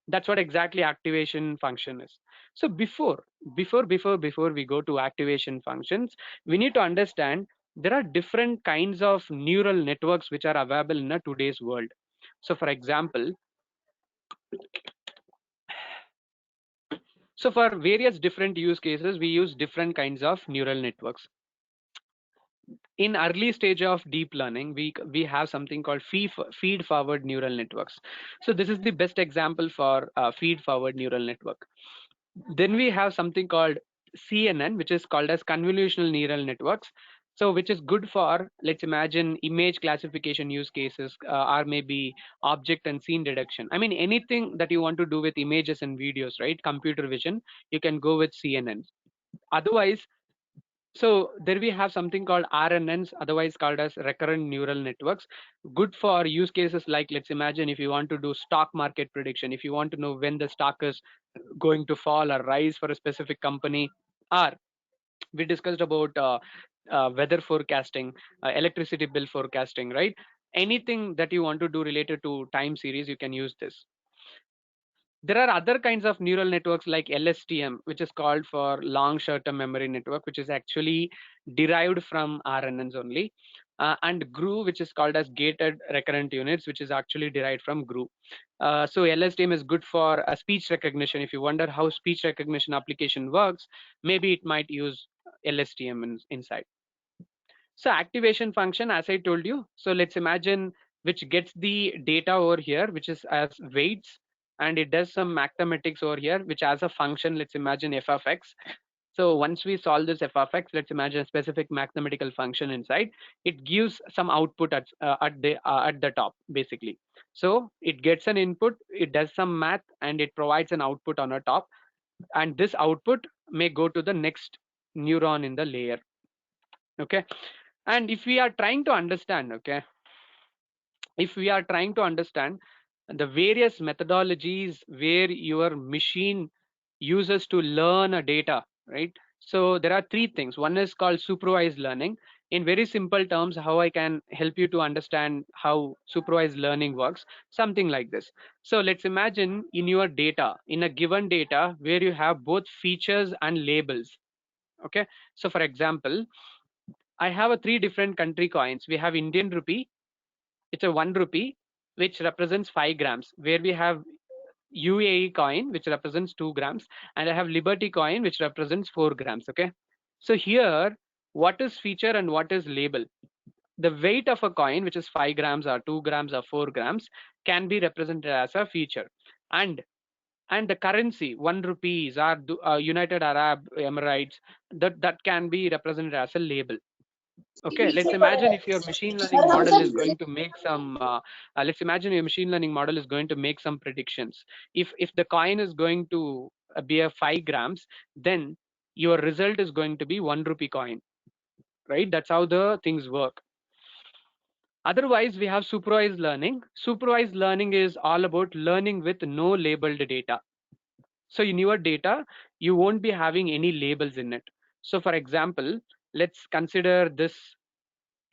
That's what exactly activation function is. So before we go to activation functions, we need to understand there are different kinds of neural networks which are available in a today's world. So for example, so for various different use cases, we use different kinds of neural networks. In early stage of deep learning, we have something called feed forward neural networks. So this is the best example for feed forward neural network. Then we have something called CNN, which is called as convolutional neural networks. So which is good for, let's imagine, image classification use cases, or maybe object and scene detection. I mean, anything that you want to do with images and videos, right? Computer vision, you can go with CNN. Otherwise, so there we have something called RNNs, otherwise called as recurrent neural networks, good for use cases like, let's imagine, if you want to do stock market prediction, if you want to know when the stock is going to fall or rise for a specific company, or we discussed about weather forecasting, electricity bill forecasting, right? Anything that you want to do related to time series, you can use this. There are other kinds of neural networks like LSTM, which is called for long short-term memory network, which is actually derived from RNNs only, and GRU, which is called as gated recurrent units, which is actually derived from GRU. So LSTM is good for speech recognition. If you wonder how speech recognition application works, maybe it might use LSTM inside. So activation function, as I told you, so let's imagine which gets the data over here, which is as weights, and it does some mathematics over here, which has a function, let's imagine f of x. So once we solve this f of x, let's imagine a specific mathematical function inside. It gives some output at the top, basically. So it gets an input, it does some math, and it provides an output on a top. And this output may go to the next neuron in the layer. Okay. And if we are trying to understand, okay, if we are trying to understand the various methodologies where your machine uses to learn a data, right? So there are three things. One is called supervised learning. In very simple terms, how I can help you to understand how supervised learning works, something like this. So let's imagine in your data, in a given data where you have both features and labels. Okay. So for example, I have a three different country coins. We have Indian rupee, it's a 1 rupee, which represents 5 grams, where we have UAE coin, which represents 2 grams, and I have Liberty coin, which represents 4 grams. Okay. So here, what is feature and what is label? The weight of a coin, which is 5 grams or 2 grams or 4 grams, can be represented as a feature. And the currency, 1 rupees or United Arab Emirates, that can be represented as a label. Okay, let's imagine if your machine learning model is going to make some, let's imagine your machine learning model is going to make some predictions. If the coin is going to be a 5 grams, then your result is going to be 1 rupee coin, right? That's how the things work. Otherwise, we have supervised learning. Supervised learning is all about learning with no labeled data. So in your data, you won't be having any labels in it. So for example, let's consider this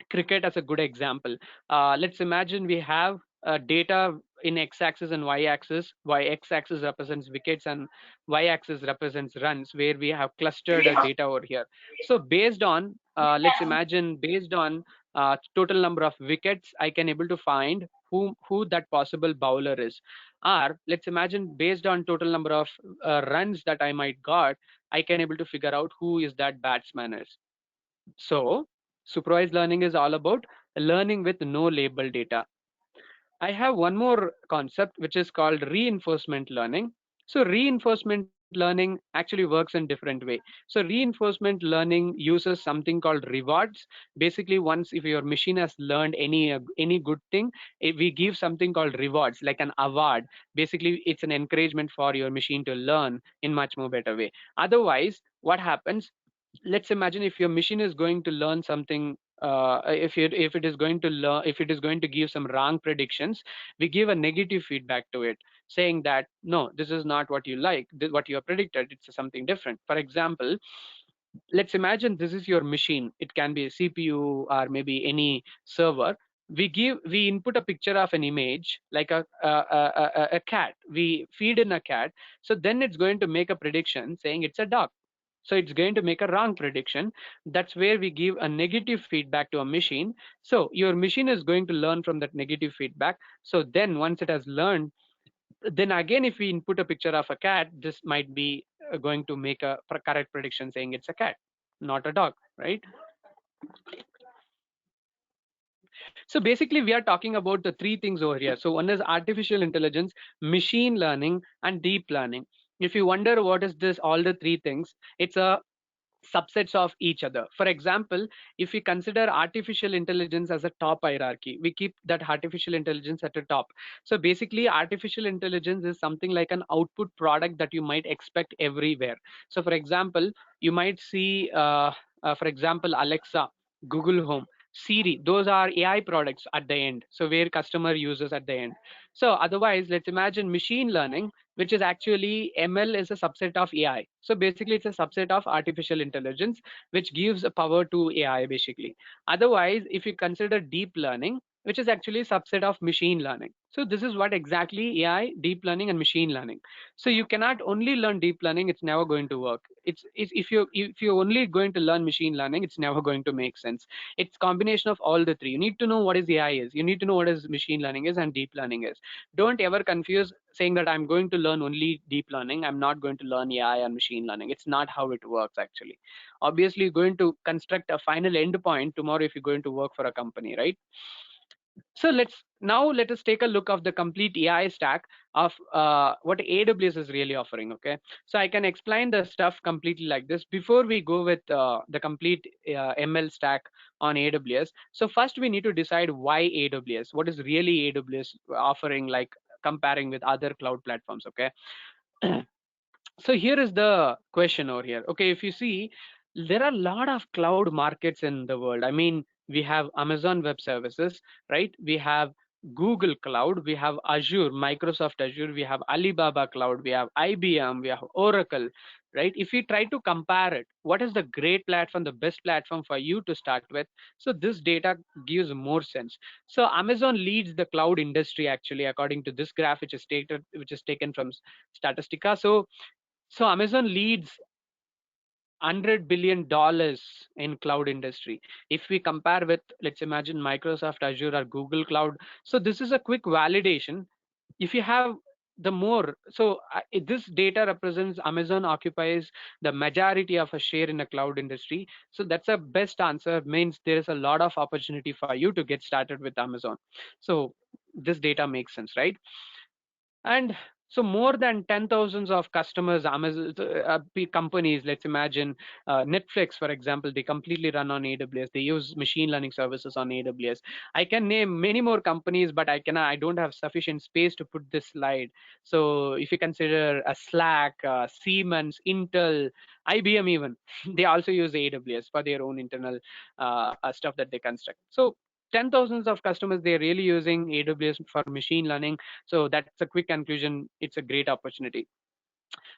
cricket as a good example. Let's imagine we have data in x-axis and y-axis. X-axis represents wickets and y-axis represents runs, where we have clustered data over here. So based on, let's imagine, based on total number of wickets, I can able to find who that possible bowler is. Or let's imagine, based on total number of runs that I might got, I can able to figure out who is that batsman is. So supervised learning is all about learning with no label data. I have one more concept which is called reinforcement learning. So reinforcement learning actually works in different way. So reinforcement learning uses something called rewards. Basically, once if your machine has learned any good thing, we give something called rewards, like an award. Basically, it's an encouragement for your machine to learn in much more better way. Otherwise, what happens? Let's imagine if your machine is going to learn something if it is going to learn, if it is going to give some wrong predictions, we give a negative feedback to it, saying that no, this is not what you like, what you have predicted, it's something different. For example, let's imagine this is your machine. It can be a CPU or maybe any server. We input a picture of an image like a cat. We feed in a cat, so then it's going to make a prediction saying it's a dog. So it's going to make a wrong prediction. That's where we give a negative feedback to a machine. So your machine is going to learn from that negative feedback. So then once it has learned, then again, if we input a picture of a cat, this might be going to make a correct prediction saying it's a cat, not a dog, right? So basically, we are talking about the three things over here. So one is artificial intelligence, machine learning, and deep learning. If you wonder what is this, all the three things, it's a subsets of each other. For example, if we consider artificial intelligence as a top hierarchy, we keep that artificial intelligence at the top. So basically, artificial intelligence is something like an output product that you might expect everywhere. So for example, you might see, for example, Alexa, Google Home, Siri, those are AI products at the end. So where customer uses at the end. So otherwise, let's imagine machine learning, which is actually ML is a subset of AI. So basically, it's a subset of artificial intelligence, which gives a power to AI basically. Otherwise, if you consider deep learning, which is actually a subset of machine learning. So this is what exactly AI, deep learning, and machine learning. So you cannot only learn deep learning; it's never going to work. It's if you're only going to learn machine learning, it's never going to make sense. It's combination of all the three. You need to know what is AI is. You need to know what is machine learning is and deep learning is. Don't ever confuse saying that I'm going to learn only deep learning. I'm not going to learn AI and machine learning. It's not how it works actually. Obviously, you're going to construct a final endpoint tomorrow if you're going to work for a company, right? So let us take a look of the complete AI stack of what AWS is really offering. Okay, so I can explain the stuff completely like this before we go with the complete ML stack on AWS. So first we need to decide why AWS. What is really AWS offering, like comparing with other cloud platforms? Okay. So here is the question over here. Okay, if you see, there are a lot of cloud markets in the world. I mean, we have Amazon Web Services, right? We have Google Cloud, we have Azure, Microsoft Azure, we have Alibaba Cloud, we have IBM, we have Oracle, right? If we try to compare it, what is the great platform, the best platform for you to start with? So this data gives more sense. So Amazon leads the cloud industry actually, according to this graph, which is taken from Statistica. So Amazon leads $100 billion in cloud industry. If we compare with, let's imagine Microsoft Azure or Google Cloud. So this is a quick validation. If you have the more, so this data represents Amazon occupies the majority of a share in the cloud industry. So that's a best answer, means there is a lot of opportunity for you to get started with Amazon. So this data makes sense, right? And so more than 10,000 of customers, Amazon companies, let's imagine Netflix, for example, they completely run on AWS. They use machine learning services on AWS. I can name many more companies, but I don't have sufficient space to put this slide. So if you consider a Slack, Siemens, Intel, IBM even, they also use AWS for their own internal stuff that they construct. So 10,000 of customers, they're really using AWS for machine learning. So that's a quick conclusion. It's a great opportunity.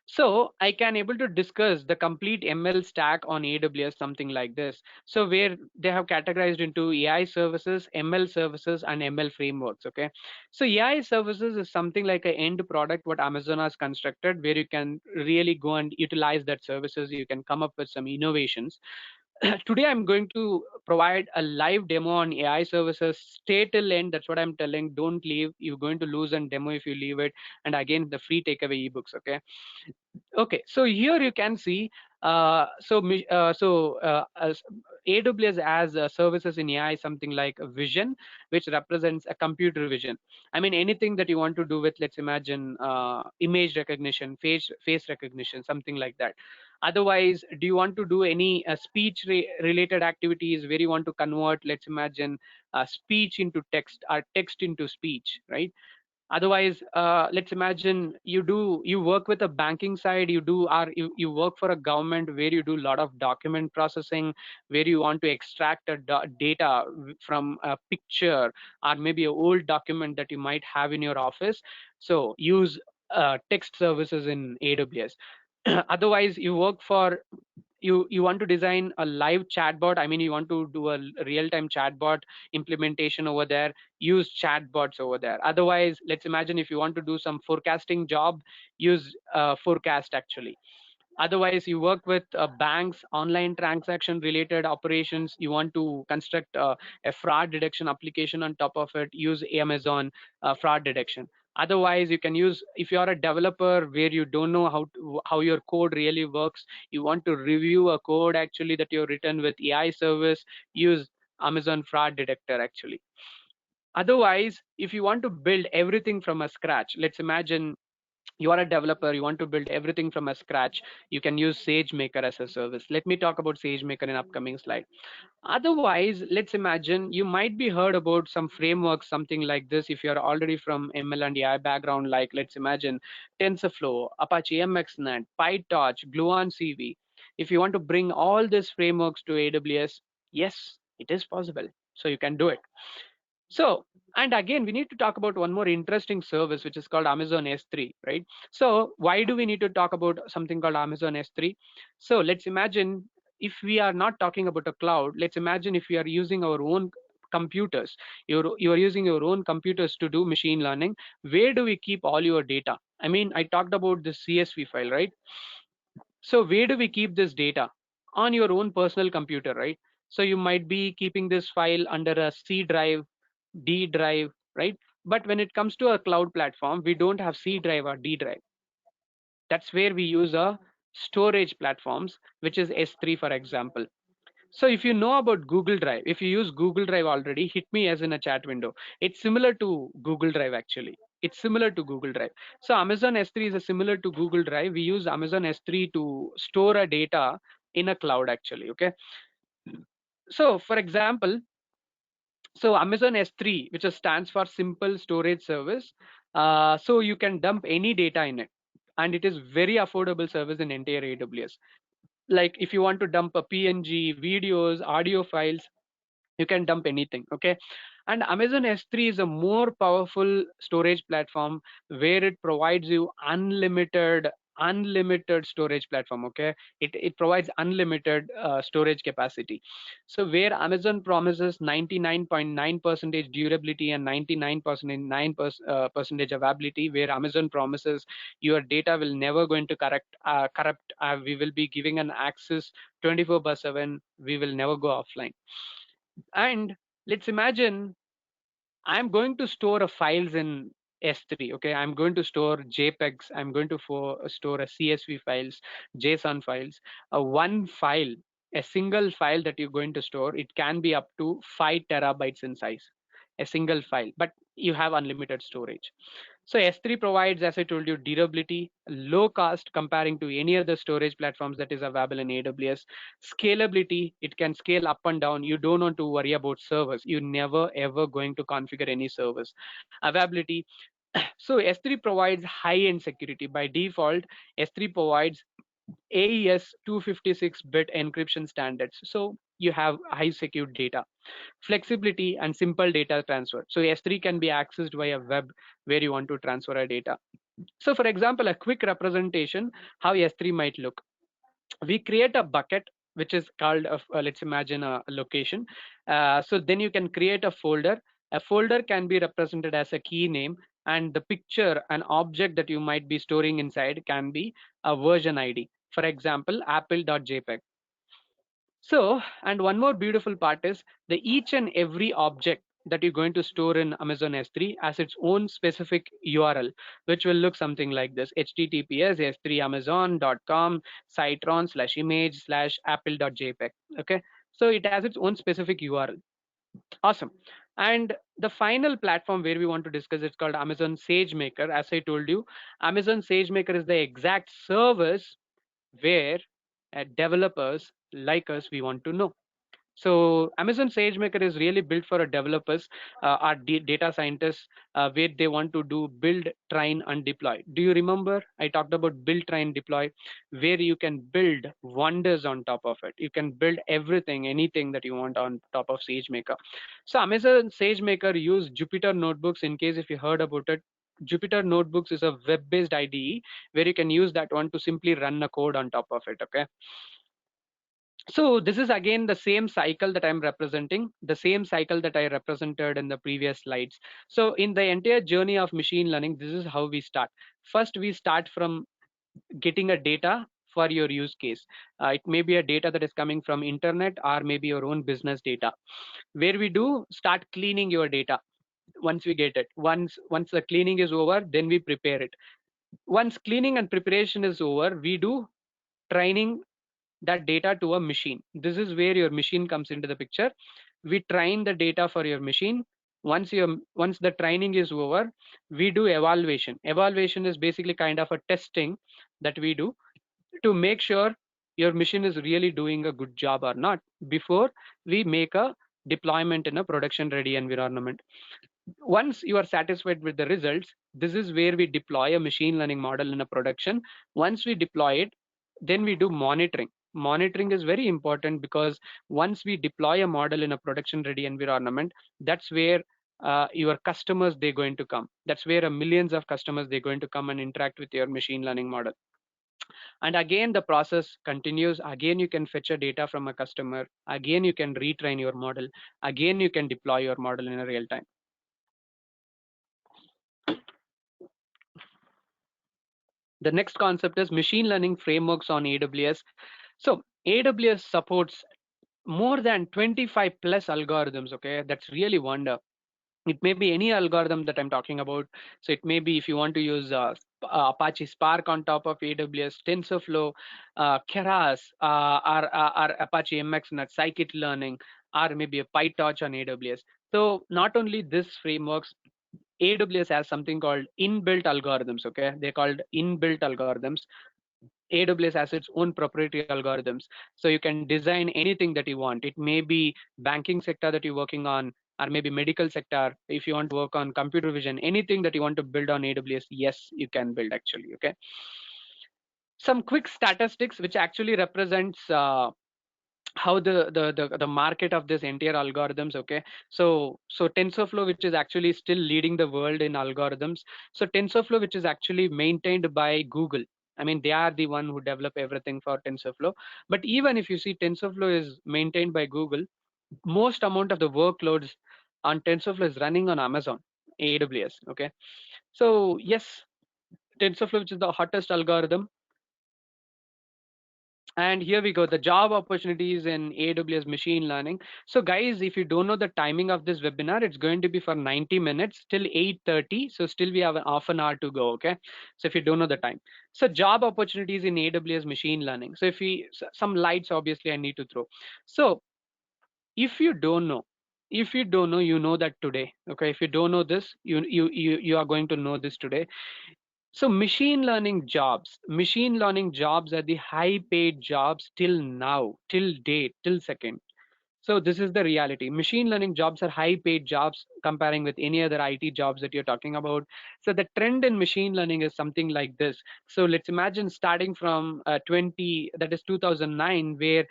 So I can able to discuss the complete ML stack on AWS, something like this. So where they have categorized into AI services, ML services, and ML frameworks. Okay. So AI services is something like an end product what Amazon has constructed, where you can really go and utilize that services. You can come up with some innovations. Today I'm going to provide a live demo on AI services. Stay till end. That's what I'm telling. Don't leave. You're going to lose a demo if you leave it. And again, the free takeaway ebooks. Okay. Okay. So here you can see. As AWS as services in AI, something like a vision, which represents a computer vision. I mean, anything that you want to do with, let's imagine, image recognition, face recognition, something like that. Otherwise, do you want to do any speech related activities where you want to convert, let's imagine, speech into text or text into speech, right? Otherwise, let's imagine you work with a banking side, you work for a government where you do a lot of document processing, where you want to extract a data from a picture or maybe an old document that you might have in your office. So use text services in AWS. Otherwise, you want to design a live chatbot. I mean, you want to do a real-time chatbot implementation over there, use chatbots over there. Otherwise, let's imagine if you want to do some forecasting job, use forecast actually. Otherwise, you work with banks, online transaction related operations. You want to construct a fraud detection application on top of it, use Amazon fraud detection. Otherwise, you can use, if you are a developer where you don't know how your code really works, you want to review a code actually that you've written with AI service, use Amazon fraud detector actually. Otherwise, if you want to build everything from a scratch, let's imagine you are a developer, you want to build everything from a scratch, you can use SageMaker as a service. Let me talk about SageMaker in upcoming slide. Otherwise, let's imagine you might be heard about some frameworks, something like this. If you're already from ML and AI background, like let's imagine TensorFlow, Apache MXNet, PyTorch, Gluon CV. If you want to bring all these frameworks to AWS, yes, it is possible. So you can do it. So, and again, we need to talk about one more interesting service, which is called Amazon S3, right? So why do we need to talk about something called Amazon S3? So let's imagine if we are not talking about a cloud, let's imagine if we are using our own computers, you're using your own computers to do machine learning. Where do we keep all your data? I mean, I talked about the CSV file, right? So where do we keep this data? On your own personal computer, right? So you might be keeping this file under a C drive, D drive, right? But when it comes to a cloud platform, we don't have C drive or D drive. That's where we use a storage platforms, which is S3, for example. So if you know about Google Drive, if you use Google Drive already, hit me as in a chat window. It's similar to Google Drive actually. It's similar to Google Drive. So Amazon S3 is a similar to Google Drive. We use Amazon S3 to store a data in a cloud actually. Okay. So for example, so Amazon S3, which stands for Simple Storage Service, so you can dump any data in it, and it is very affordable service in entire AWS. Like if you want to dump a PNG, videos, audio files, you can dump anything. Okay. And Amazon S3 is a more powerful storage platform where it provides you unlimited storage platform. Okay. It provides unlimited storage capacity. So where Amazon promises 99.9 percentage durability and 99.9 percentage availability, where Amazon promises your data will never going to corrupt, we will be giving an access 24/7, we will never go offline. And let's imagine I'm going to store a files in S3. Okay, I'm going to store JPEGs. I'm going to store a CSV files, JSON files. One file, a single file that you're going to store, it can be up to 5 terabytes in size. A single file, but you have unlimited storage. So S3 provides, as I told you, durability, low cost comparing to any other storage platforms that is available in AWS. Scalability, it can scale up and down. You don't want to worry about servers. You never ever going to configure any servers. Availability, so S3 provides high-end security. By default, S3 provides AES 256-bit encryption standards. So you have high secure data, flexibility, and simple data transfer. So S3 can be accessed via web where you want to transfer a data. So for example, a quick representation how S3 might look. We create a bucket which is called let's imagine a location. So then you can create a folder. A folder can be represented as a key name, and the picture, an object that you might be storing inside, can be a version ID. For example, apple.jpg. So, and one more beautiful part is the each and every object that you're going to store in Amazon S3 has its own specific URL, which will look something like this: https s3amazon.com citron/image/apple.jpg. Okay, so it has its own specific URL. Awesome. And the final platform where we want to discuss, it's called Amazon SageMaker. As I told you, Amazon SageMaker is the exact service where developers like us, we want to know. So Amazon SageMaker is really built for developers, our data scientists, where they want to do build, train, and deploy. Do you remember I talked about build, train, deploy, where you can build wonders on top of it. You can build everything, anything that you want on top of SageMaker. So Amazon SageMaker use Jupyter Notebooks. In case if you heard about it, Jupyter Notebooks is a web-based IDE where you can use that one to simply run a code on top of it. Okay. So this is again the same cycle that I'm representing, the same cycle that I represented in the previous slides. So in the entire journey of machine learning, this is how we start. First, we start from getting a data for your use case. It may be a data that is coming from internet or maybe your own business data. Where we do start cleaning your data. Once we get it, once the cleaning is over, then we prepare it. Once cleaning and preparation is over, we do training that data to a machine. This is where your machine comes into the picture. We train the data for your machine. Once the training is over, we do evaluation. Evaluation is basically kind of a testing that we do to make sure your machine is really doing a good job or not before we make a deployment in a production ready environment. Once you are satisfied with the results, this is where we deploy a machine learning model in a production. Once we deploy it, then we do monitoring. Monitoring is very important because once we deploy a model in a production ready environment, that's where your customers they're going to come. That's where millions of customers they're going to come and interact with your machine learning model. And again, the process continues. Again, you can fetch a data from a customer. Again, you can retrain your model. Again, you can deploy your model in a real time. The next concept is machine learning frameworks on AWS. So AWS supports more than 25 plus algorithms. Okay, that's really wonder. It may be any algorithm that I'm talking about. So it may be if you want to use Apache Spark on top of AWS, TensorFlow, Keras, or Apache MXNet, scikit-learning, or maybe a PyTorch on AWS. So not only this frameworks, AWS has something called inbuilt algorithms. Okay, they're called inbuilt algorithms. AWS has its own proprietary algorithms. So you can design anything that you want. It may be banking sector that you're working on, or maybe medical sector. If you want to work on computer vision, anything that you want to build on AWS, yes, you can build actually. Okay. Some quick statistics which actually represents how the market of this entire algorithms. Okay, so TensorFlow, which is actually still leading the world in algorithms. So TensorFlow, which is actually maintained by Google. I mean, they are the one who develop everything for TensorFlow. But even if you see TensorFlow is maintained by Google, most amount of the workloads on TensorFlow is running on Amazon AWS. Okay, so yes, TensorFlow, which is the hottest algorithm. And here we go, the job opportunities in AWS machine learning. So guys, if you don't know the timing of this webinar, it's going to be for 90 minutes till 8:30. So still we have an half an hour to go. Okay. So if you don't know the time. So job opportunities in AWS machine learning. So if we, some lights, obviously I need to throw. So if you don't know, you know that today. Okay. If you don't know this, you are going to know this today. So machine learning jobs are the high paid jobs till now, till date, till second. So this is the reality. Machine learning jobs are high paid jobs comparing with any other IT jobs that you're talking about. So the trend in machine learning is something like this. So let's imagine starting from 2009, where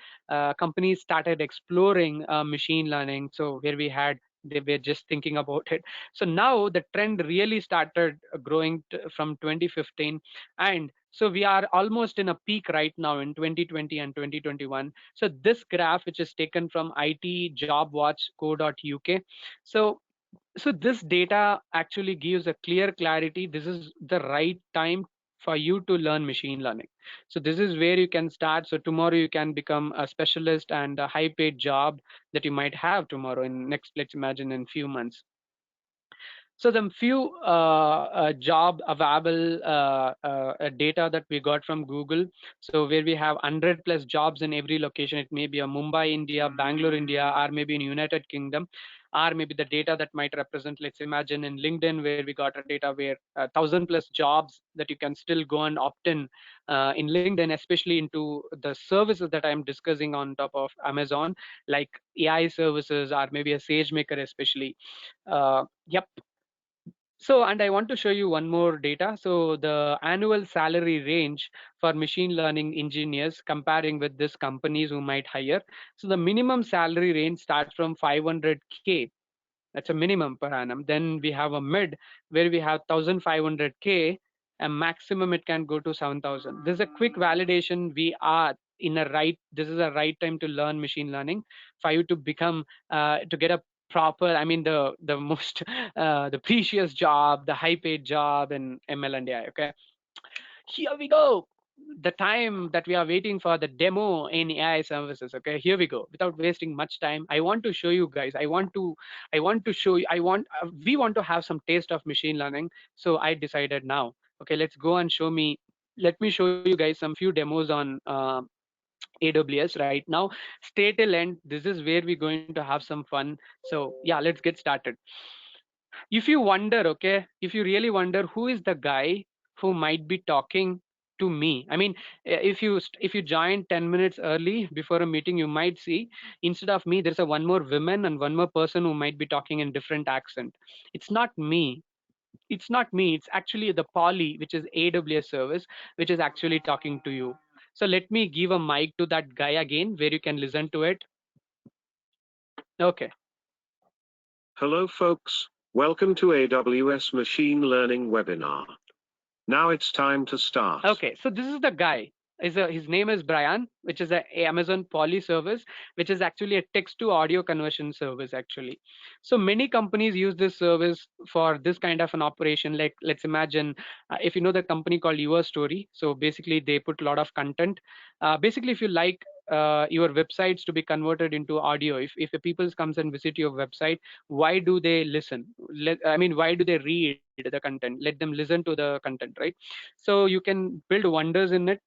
companies started exploring machine learning. So where we had, they were just thinking about it. So now the trend really started growing from 2015, and so we are almost in a peak right now in 2020 and 2021. So this graph, which is taken from itjobwatch.co.uk. So this data actually gives a clear clarity. This is the right time for you to learn machine learning. So this is where you can start. So tomorrow you can become a specialist and a high paid job that you might have tomorrow in next, let's imagine in few months. So the few job available data that we got from Google, so where we have 100 plus jobs in every location, it may be a Mumbai, India, Bangalore, India, or maybe in United Kingdom, or maybe the data that might represent, let's imagine in LinkedIn, where we got a data where 1,000 plus jobs that you can still go and opt in LinkedIn, especially into the services that I'm discussing on top of Amazon, like AI services or maybe a SageMaker especially. Yep. So, and I want to show you one more data. So the annual salary range for machine learning engineers comparing with these companies who might hire. So the minimum salary range starts from 500K. That's a minimum per annum. Then we have a mid where we have 1,500K, and maximum it can go to 7,000. This is a quick validation. We are in a right. This is a right time to learn machine learning for you to become to get a proper. I mean the most the precious job, the high paid job in ML and AI. Okay, here we go. The time that we are waiting for the demo in AI services. Okay, here we go. Without wasting much time, I want to show you guys. I want to show you. We want to have some taste of machine learning. So I decided now. Okay, let's go and show me. Let me show you guys some few demos on AWS right now. Stay till end. This is where we're going to have some fun. So yeah, let's get started. If you wonder, okay, if you really wonder who is the guy who might be talking to me, I mean, if you join 10 minutes early before a meeting, you might see instead of me there's a one more woman and one more person who might be talking in different accent. It's not me. It's not me. It's actually the Poly, which is AWS service, which is actually talking to you. So let me give a mic to that guy again where you can listen to it. Okay. Hello folks, welcome to AWS Machine Learning webinar. Now it's time to start. Okay, so this is the guy. His name is Brian, which is a Amazon Poly service, which is actually a text to audio conversion service actually. So many companies use this service for this kind of an operation. Like let's imagine if you know the company called Your Story. So basically they put a lot of content. Basically, if you like your websites to be converted into audio, if a people comes and visit your website, why do they listen? I mean, why do they read the content? Let them listen to the content, right? So you can build wonders in it.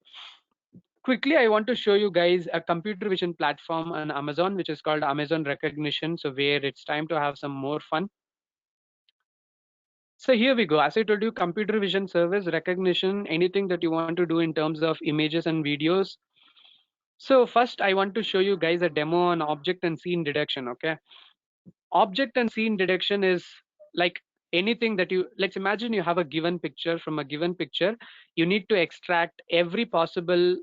Quickly, I want to show you guys a computer vision platform on Amazon, which is called Amazon Recognition. So where it's time to have some more fun. So here we go. As I told you, computer vision service recognition, anything that you want to do in terms of images and videos. So first, I want to show you guys a demo on object and scene detection. Okay, object and scene detection is like anything that you, let's imagine you have a given picture. From a given picture you need to extract every possible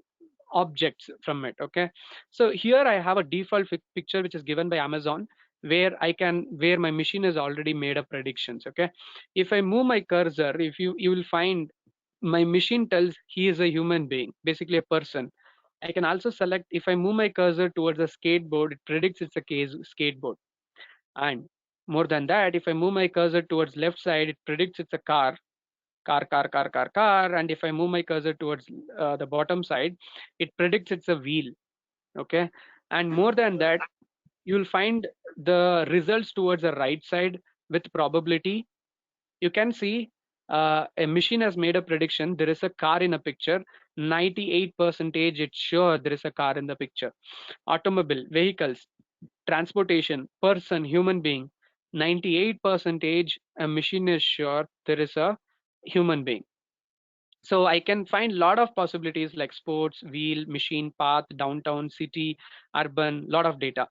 objects from it. Okay, so here I have a default picture which is given by Amazon, where my machine has already made up predictions. Okay, if I move my cursor, if you will find my machine tells he is a human being, basically a person. I can also select, if I move my cursor towards a skateboard, it predicts it's a case skateboard. And more than that, if I move my cursor towards left side, it predicts it's a car. And if I move my cursor towards the bottom side, it predicts it's a wheel. Okay. And more than that, you'll find the results towards the right side with probability. You can see a machine has made a prediction. There is a car in a picture. 98% it's sure there is a car in the picture. Automobile, vehicles, transportation, person, human being, 98% a machine is sure there is a human being. So I can find a lot of possibilities like sports, wheel, machine, path, downtown, city, urban, lot of data.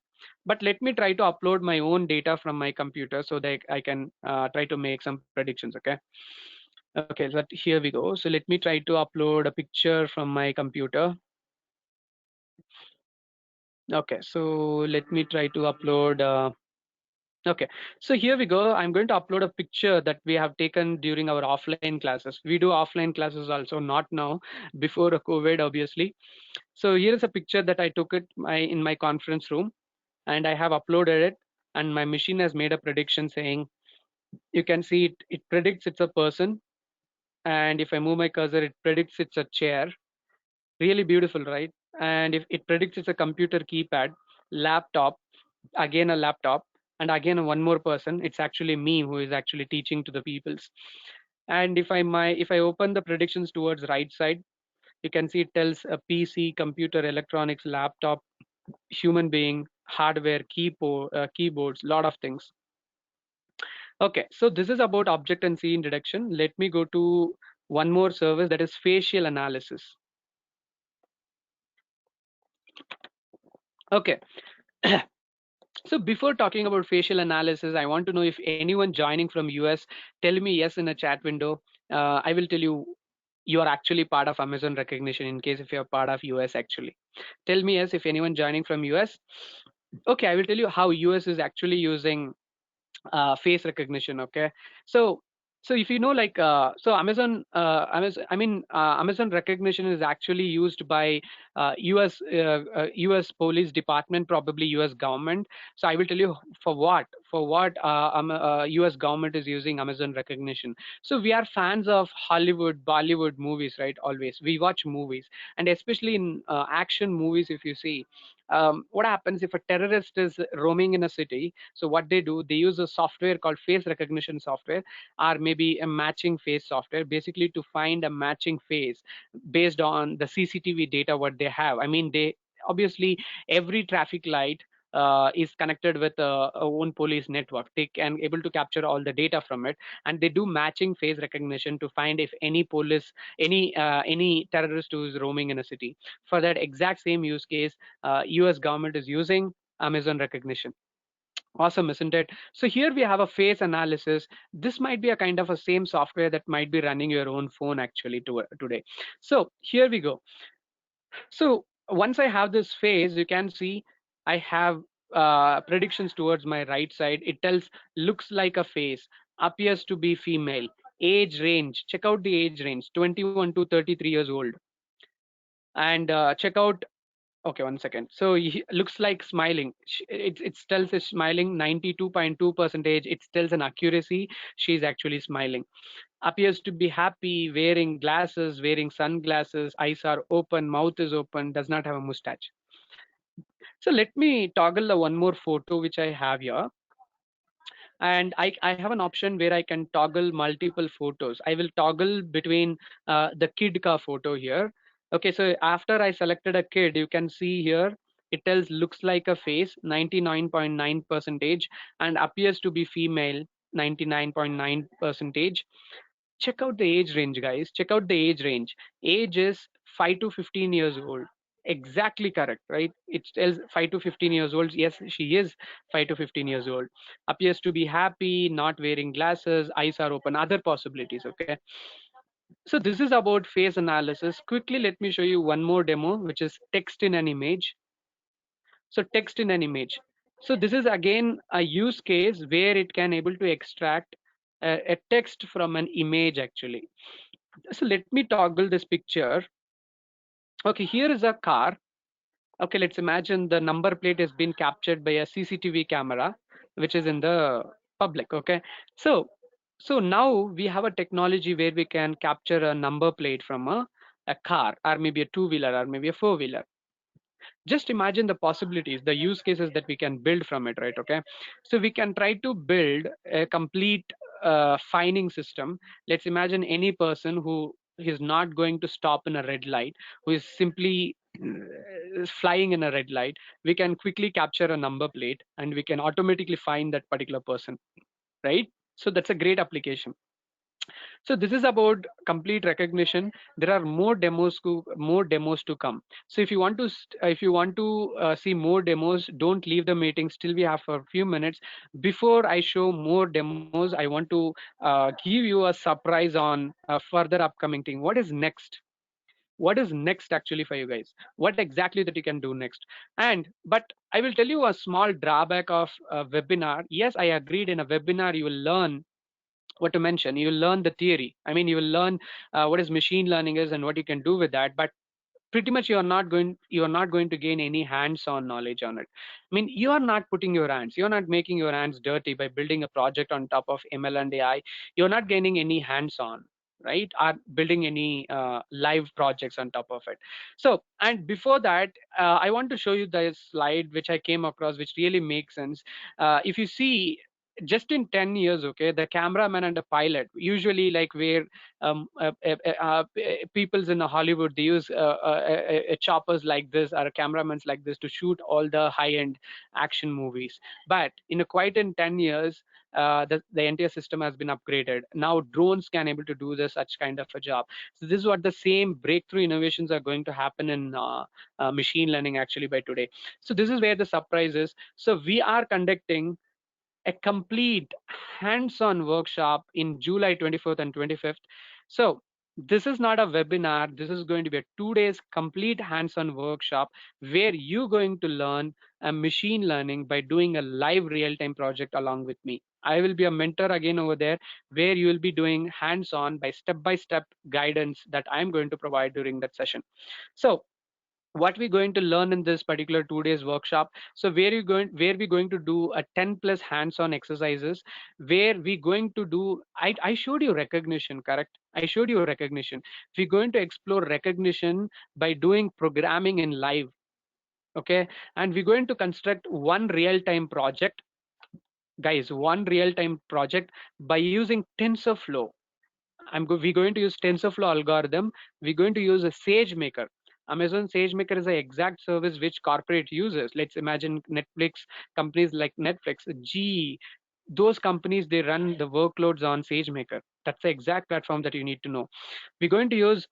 But let me try to upload my own data from my computer so that I can try to make some predictions. Okay. Okay, so here we go. So let me try to upload a picture from my computer. Okay, so let me try to upload. Okay, so here we go. I'm going to upload a picture that we have taken during our offline classes. We do offline classes also, not now, before COVID, obviously. So here is a picture that I took in my conference room, and I have uploaded it. And my machine has made a prediction saying, you can see it predicts it's a person. And if I move my cursor, it predicts it's a chair. Really beautiful, right? And if it predicts it's a computer keypad, laptop, again a laptop. And again, one more person, it's actually me who is actually teaching to the peoples. And if I open the predictions towards right side, you can see it tells a PC, computer, electronics, laptop, human being, hardware, keyboards, lot of things. Okay, so this is about object and scene detection. Let me go to one more service, that is facial analysis. Okay. So before talking about facial analysis, I want to know if anyone joining from US, tell me yes in a chat window. I will tell you you are actually part of Amazon recognition in case if you're part of US actually. Tell me yes if anyone joining from US. Okay, I will tell you how US is actually using face recognition. Okay, so so if you know like so Amazon recognition is actually used by US police department, probably US government. So I will tell you for what US government is using Amazon recognition. So we are fans of Hollywood, Bollywood movies, right? Always we watch movies, and especially in action movies, if you see what happens if a terrorist is roaming in a city. So what they do, they use a software called face recognition software, or maybe a matching face software, basically to find a matching face based on the CCTV data what they have. I mean, they obviously every traffic light is connected with a own police network. They can able to capture all the data from it, and they do matching face recognition to find if any police, any terrorist who is roaming in a city. For that exact same use case, US government is using Amazon recognition. Awesome, isn't it? So here we have a face analysis. This might be a kind of a same software that might be running your own phone actually today. So here we go. So once I have this face, you can see I have predictions towards my right side. It tells looks like a face, appears to be female, age range. Check out the age range, 21 to 33 years old. And check out. Okay, 1 second. So he looks like smiling. It tells is smiling 92.2 percentage. It tells an accuracy. She's actually smiling. Appears to be happy, wearing glasses, wearing sunglasses. Eyes are open, mouth is open, does not have a mustache. So let me toggle the one more photo which I have here. And I have an option where I can toggle multiple photos. I will toggle between the kid ka photo here. Okay, so after I selected a kid, you can see here it tells looks like a face 99.9 percentage and appears to be female 99.9 percentage. Check out the age range, guys. Check out the age range. Age is 5 to 15 years old. Exactly correct, right? It tells 5 to 15 years old. Yes, she is 5 to 15 years old. Appears to be happy, not wearing glasses, eyes are open, other possibilities. Okay, so this is about face analysis. Quickly let me show you one more demo, which is text in an image. So text in an image. So this is again a use case where it can able to extract a text from an image actually. So let me toggle this picture. Okay, here is a car. Okay, let's imagine the number plate has been captured by a CCTV camera, which is in the public. Okay, so now we have a technology where we can capture a number plate from a car, or maybe a two-wheeler, or maybe a four-wheeler. Just imagine the possibilities, the use cases that we can build from it, right? Okay, so we can try to build a complete fining system. Let's imagine any person who is not going to stop in a red light, who is simply flying in a red light. We can quickly capture a number plate and we can automatically find that particular person, right? So that's a great application. So this is about complete recognition. There are more demos to come. So if you want to see more demos, don't leave the meeting. Still we have a few minutes. Before I show more demos, I want to give you a surprise on a further upcoming thing. What is next? What is next actually for you guys? What exactly that you can do next? And but I will tell you a small drawback of a webinar. Yes, I agreed, in a webinar you will learn what to mention, you will learn the theory. I mean, you will learn what is machine learning is and what you can do with that, but pretty much you are not going to gain any hands-on knowledge on it. I mean, you are not putting your hands, you're not making your hands dirty by building a project on top of ML and AI. You're not gaining any hands-on. right, are building any live projects on top of it. So, and before that, I want to show you the slide which I came across, which really makes sense. If you see, just in 10 years, okay, the cameraman and the pilot, usually like where peoples in Hollywood, they use choppers like this or cameramans like this to shoot all the high-end action movies. But in a quite in 10 years, the entire system has been upgraded. Now drones can able to do this such kind of a job. So this is what the same breakthrough innovations are going to happen in machine learning actually by today. So this is where the surprise is. So we are conducting a complete hands-on workshop in July 24th and 25th. So this is not a webinar. This is going to be a 2 days complete hands-on workshop where you're going to learn a machine learning by doing a live real-time project along with me. I will be a mentor again over there where you will be doing hands-on by step-by-step guidance that I'm going to provide during that session. So what we're going to learn in this particular 2 days workshop, so where we're going to do a 10 plus hands-on exercises where we're going to do, I showed you recognition, correct? I showed you recognition. We're going to explore recognition by doing programming in live, okay? And we're going to construct one real-time project, guys, one real-time project by using TensorFlow. We're going to use TensorFlow algorithm. We're going to use a SageMaker. Amazon SageMaker is the exact service which corporate uses. Let's imagine Netflix, companies like Netflix, GE, those companies, they run the workloads on SageMaker. That's the exact platform that you need to know. We're going to use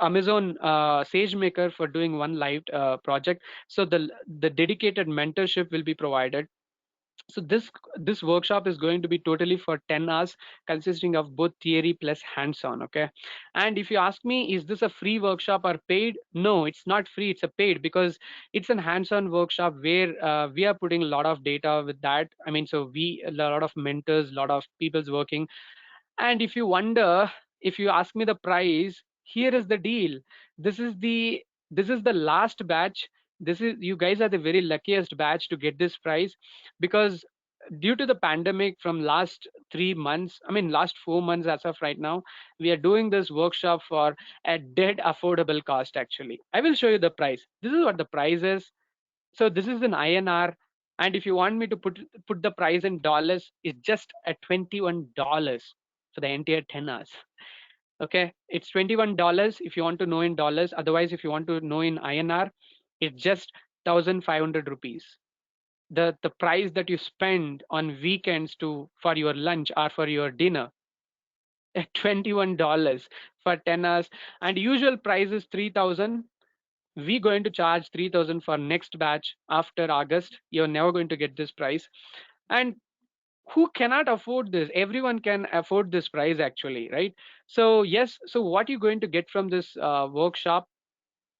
Amazon SageMaker for doing one live project. So the dedicated mentorship will be provided. So this workshop is going to be totally for 10 hours, consisting of both theory plus hands-on, okay? And if you ask me, is this a free workshop or paid? No, it's not free, it's a paid, because it's an hands-on workshop where we are putting a lot of data with that. I mean, so a lot of mentors, a lot of people's working. And if you wonder, if you ask me the price, here is the deal. This is the last batch. This is, you guys are the very luckiest batch to get this price, because due to the pandemic from last 3 months, I mean last 4 months as of right now, we are doing this workshop for a dead affordable cost actually. I will show you the price. This is what the price is. So this is an INR, and if you want me to put the price in dollars, it's just at $21 for the entire 10 hours. Okay, it's $21 if you want to know in dollars. Otherwise, if you want to know in INR, it's just 1,500 rupees. The price that you spend on weekends to for your lunch or for your dinner at $21 for 10 hours, and usual price is 3,000. We going to charge 3,000 for next batch after August. You're never going to get this price. And who cannot afford this? Everyone can afford this price actually, right? So yes, so what you're going to get from this workshop,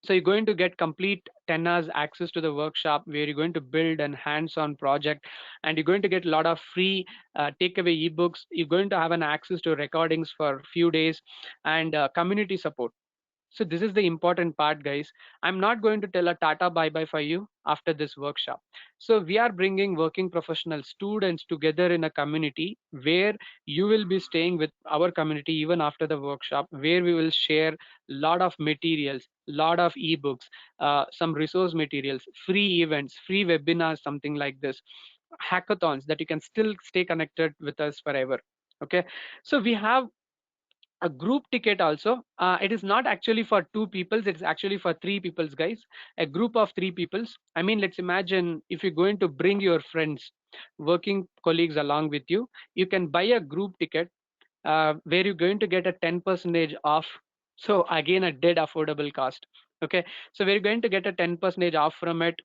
so you're going to get complete 10 hours access to the workshop where you're going to build an hands-on project, and you're going to get a lot of free takeaway ebooks. You're going to have an access to recordings for a few days, and community support. So this is the important part, guys. I'm not going to tell a Tata bye-bye for you after this workshop. So we are bringing working professional students together in a community where you will be staying with our community even after the workshop, where we will share a lot of materials, lot of ebooks, some resource materials, free events, free webinars, something like this, hackathons that you can still stay connected with us forever. Okay, so we have a group ticket also. It is not actually for two peoples, it's actually for three peoples, guys. A group of three peoples. I mean, let's imagine if you're going to bring your friends, working colleagues along with you, you can buy a group ticket where you're going to get a 10% off. So again, a dead affordable cost. Okay, so we're going to get a 10% off from it,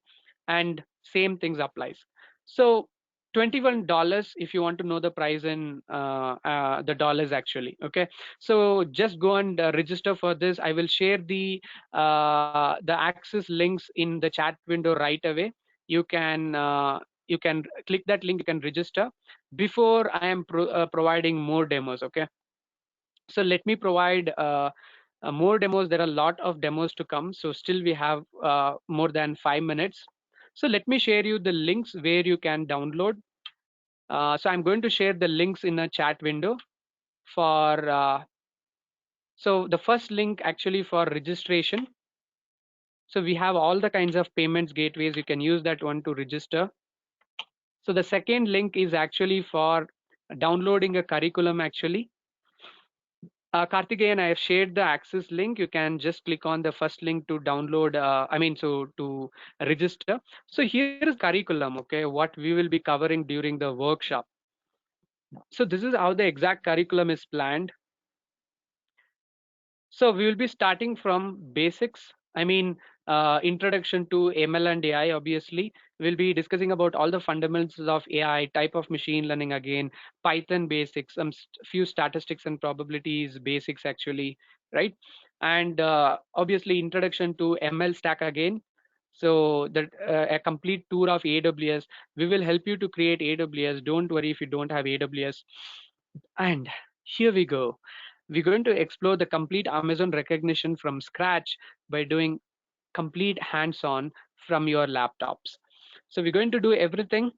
and same things applies. So $21 if you want to know the price in the dollars actually. Okay, so just go and register for this. I will share the access links in the chat window right away. You can click that link, you can register before I am providing more demos. Okay, so let me provide more demos. There are a lot of demos to come, so still we have more than 5 minutes. So let me share you the links where you can download. So I'm going to share the links in a chat window for So the first link actually for registration. So we have all the kinds of payments gateways. You can use that one to register. So the second link is actually for downloading a curriculum actually. Karthikeyan, I have shared the access link. You can just click on the first link to download, so to register. So here is curriculum, okay, what we will be covering during the workshop. So this is how the exact curriculum is planned. So we will be starting from basics. Introduction to ML and AI, obviously. We'll be discussing about all the fundamentals of AI, type of machine learning again, Python basics, some few statistics and probabilities basics actually, right? And obviously introduction to ML stack again. So that a complete tour of AWS. We will help you to create AWS. Don't worry if you don't have AWS. And here we go. We're going to explore the complete Amazon recognition from scratch by doing complete hands-on from your laptops. So we're going to do everything: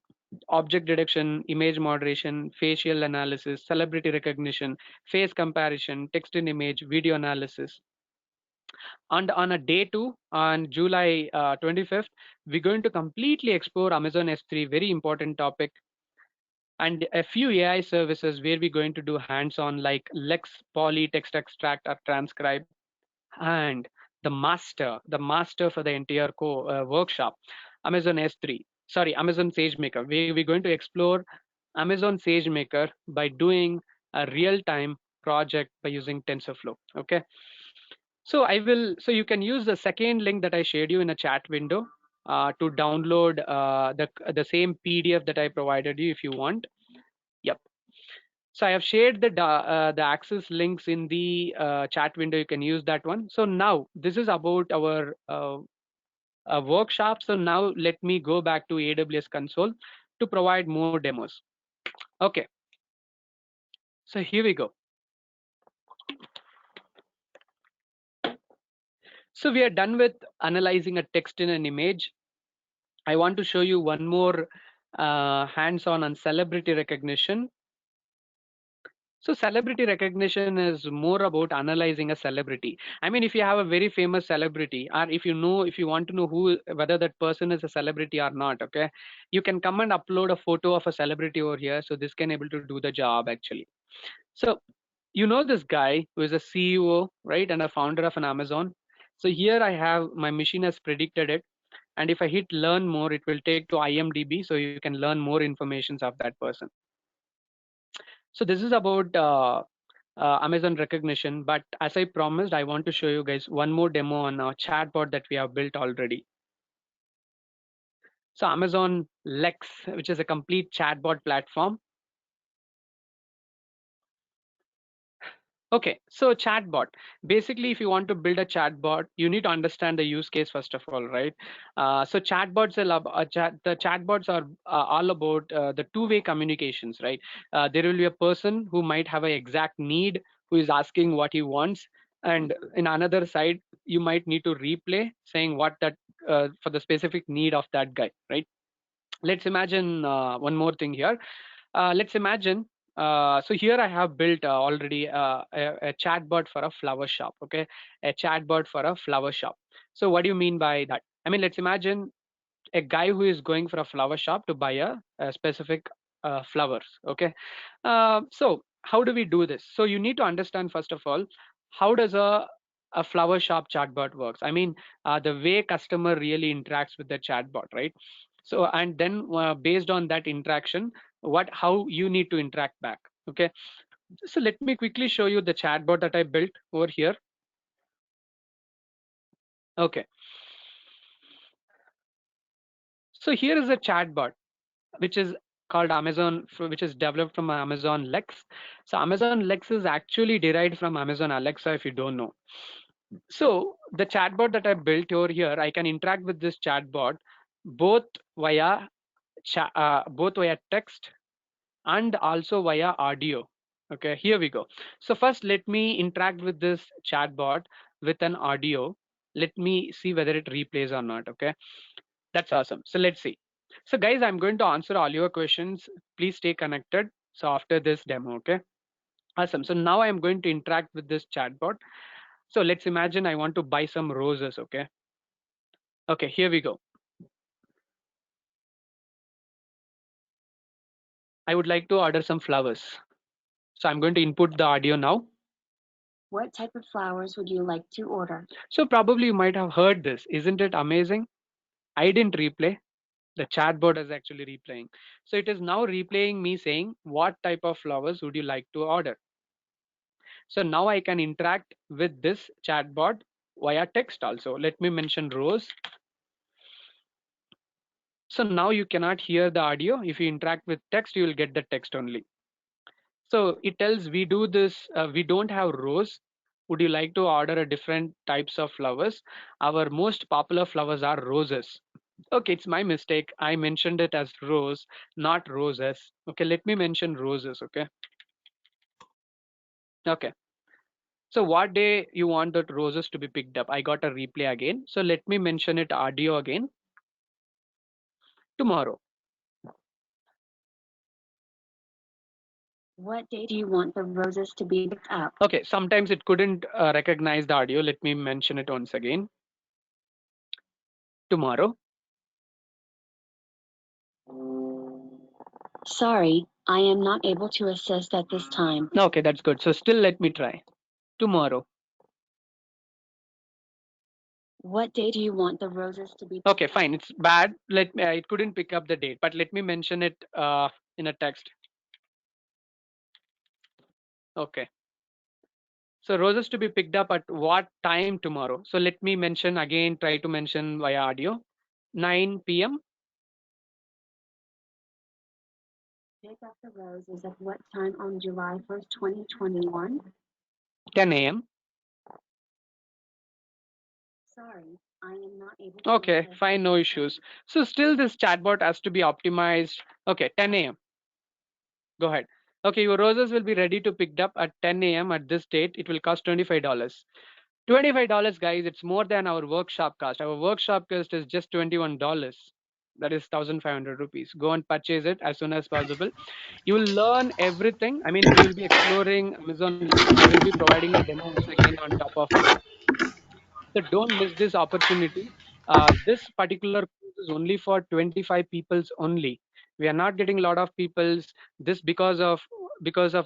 object detection, image moderation, facial analysis, celebrity recognition, face comparison, text and image, video analysis. And on a day two, on July 25th, we're going to completely explore Amazon S3, very important topic, and a few AI services where we're going to do hands-on like Lex, Poly, text extract, or transcribe, and the master for the entire workshop, Amazon S3, sorry, Amazon SageMaker. We're going to explore Amazon SageMaker by doing a real-time project by using TensorFlow. Okay. So you can use the second link that I shared you in a chat window to download the same PDF that I provided you if you want. Yep. So I have shared the access links in the chat window. You can use that one. So now this is about our workshop. So now let me go back to AWS console to provide more demos. Okay. So here we go. So we are done with analyzing a text in an image. I want to show you one more hands-on on celebrity recognition. So celebrity recognition is more about analyzing a celebrity. I mean, if you have a very famous celebrity, or if you want to know whether that person is a celebrity or not, okay, you can come and upload a photo of a celebrity over here. So this can able to do the job actually. So you know this guy who is a CEO, right, and a founder of an Amazon. So here I have my machine has predicted it, and if I hit learn more, it will take to IMDb, so you can learn more informations of that person. So this is about Amazon recognition. But as I promised, I want to show you guys one more demo on a chatbot that we have built already. So Amazon Lex, which is a complete chatbot platform. Okay, so chatbot. Basically, if you want to build a chatbot, you need to understand the use case first of all, right? So chatbots the chatbots are all about the two-way communications, right? There will be a person who might have an exact need, who is asking what he wants, and in another side, you might need to replay saying what that for the specific need of that guy, right? Let's imagine one more thing here. Let's imagine, so here I have built already a chatbot for a flower shop, okay? A chatbot for a flower shop. So what do you mean by that? I mean, let's imagine a guy who is going for a flower shop to buy a specific flowers, okay? So how do we do this? So you need to understand, first of all, how does a flower shop chatbot works? I mean, the way customer really interacts with the chatbot, right? So, and then based on that interaction, how you need to interact back, okay? So let me quickly show you the chatbot that I built over here. Okay, so here is a chatbot which is called Amazon, which is developed from Amazon Lex. So Amazon Lex is actually derived from Amazon Alexa, if you don't know. So the chatbot that I built over here, I can interact with this chatbot both via both via text and also via audio. Okay, here we go. So first, let me interact with this chatbot with an audio. Let me see whether it replays or not. Okay, that's awesome. So let's see. So guys, I'm going to answer all your questions. Please stay connected. So after this demo, okay. Awesome. So now I'm going to interact with this chatbot. So let's imagine I want to buy some roses. Okay. Okay, here we go. I would like to order some flowers. So I'm going to input the audio now. What type of flowers would you like to order? So probably you might have heard this. Isn't it amazing? I didn't replay. The chatbot is actually replaying. So it is now replaying me saying, what type of flowers would you like to order? So now I can interact with this chatbot via text also. Let me mention rose. So now you cannot hear the audio. If you interact with text, you will get the text only. So it tells we do this, we don't have rose. Would you like to order a different types of flowers? Our most popular flowers are roses. Okay, it's my mistake. I mentioned it as rose, not roses. Okay, let me mention roses. Okay. Okay. So what day you want that roses to be picked up? I got a replay again. So let me mention it audio again. Tomorrow. What day do you want the roses to be picked up? Okay, sometimes it couldn't recognize the audio. Let me mention it once again. Tomorrow. Sorry, I am not able to assist at this time. Okay, that's good. So still let me try. Tomorrow. What day do you want the roses to be? Okay, fine. It's bad. Let me. It couldn't pick up the date, but let me mention it in a text. Okay. So roses to be picked up at what time tomorrow? So let me mention again. Try to mention via audio. 9 p.m. Pick up the roses at what time on July 1st, 2021? 10 a.m. Sorry, I am not able to. Okay, fine, no issues. So still this chatbot has to be optimized. Okay, 10 a.m. Go ahead. Okay, your roses will be ready to picked up at 10 a.m. at this date. It will cost $25. $25, guys. It's more than our workshop cost. Our workshop cost is just $21. That is 1,500 rupees. Go and purchase it as soon as possible. You will learn everything. I mean, we will be exploring Amazon links. I will be providing a demo once again on top of it. So don't miss this opportunity. This particular course is only for 25 peoples only. We are not getting a lot of peoples. This because of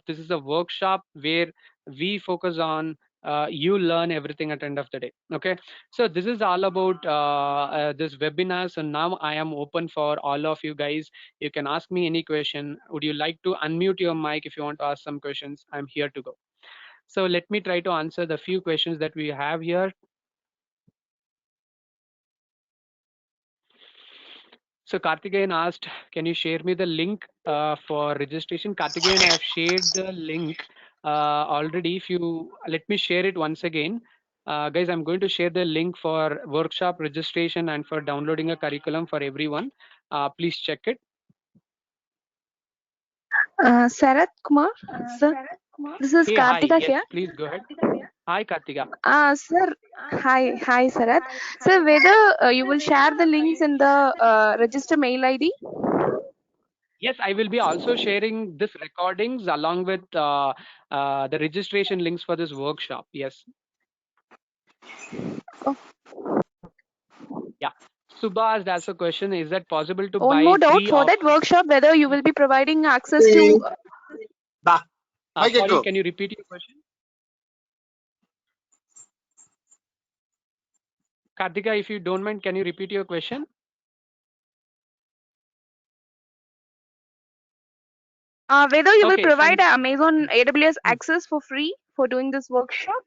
this is a workshop where we focus on you learn everything at the end of the day. Okay, so this is all about this webinar. So now I am open for all of you guys. You can ask me any question. Would you like to unmute your mic if you want to ask some questions? I'm here to go. So let me try to answer the few questions that we have here. So Karthikeyan asked, can you share me the link for registration? Karthikeyan, I have shared the link already. If you let me share it once again. Guys, I'm going to share the link for workshop registration and for downloading a curriculum for everyone. Please check it. Sarath Kumar, sir. This is Hey, hi. Kartika Yes, here. please go ahead. Hi, Kartika. Sir. Hi, Sarath. Sir, whether you will share the links in the register mail ID? Yes, I will be also sharing this recordings along with the registration links for this workshop. Yes. Oh. Yeah. Subhas, that's a question. Is that possible to One buy more doubt three for of? that workshop, whether you will be providing access to. Sorry, can you repeat your question? Kartika, if you don't mind, can you repeat your question? Whether you will Okay, provide since Amazon AWS access for free for doing this workshop?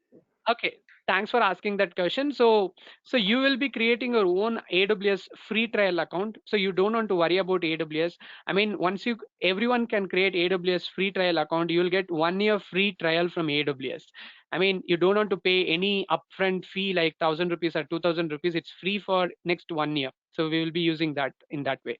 okay, thanks for asking that question. So you will be creating your own AWS free trial account. So you don't want to worry about AWS. I mean, once everyone can create AWS free trial account, you will get 1 year free trial from AWS. I mean, you don't want to pay any upfront fee like 1,000 rupees or 2,000 rupees. It's free for next 1 year. So we will be using that in that way.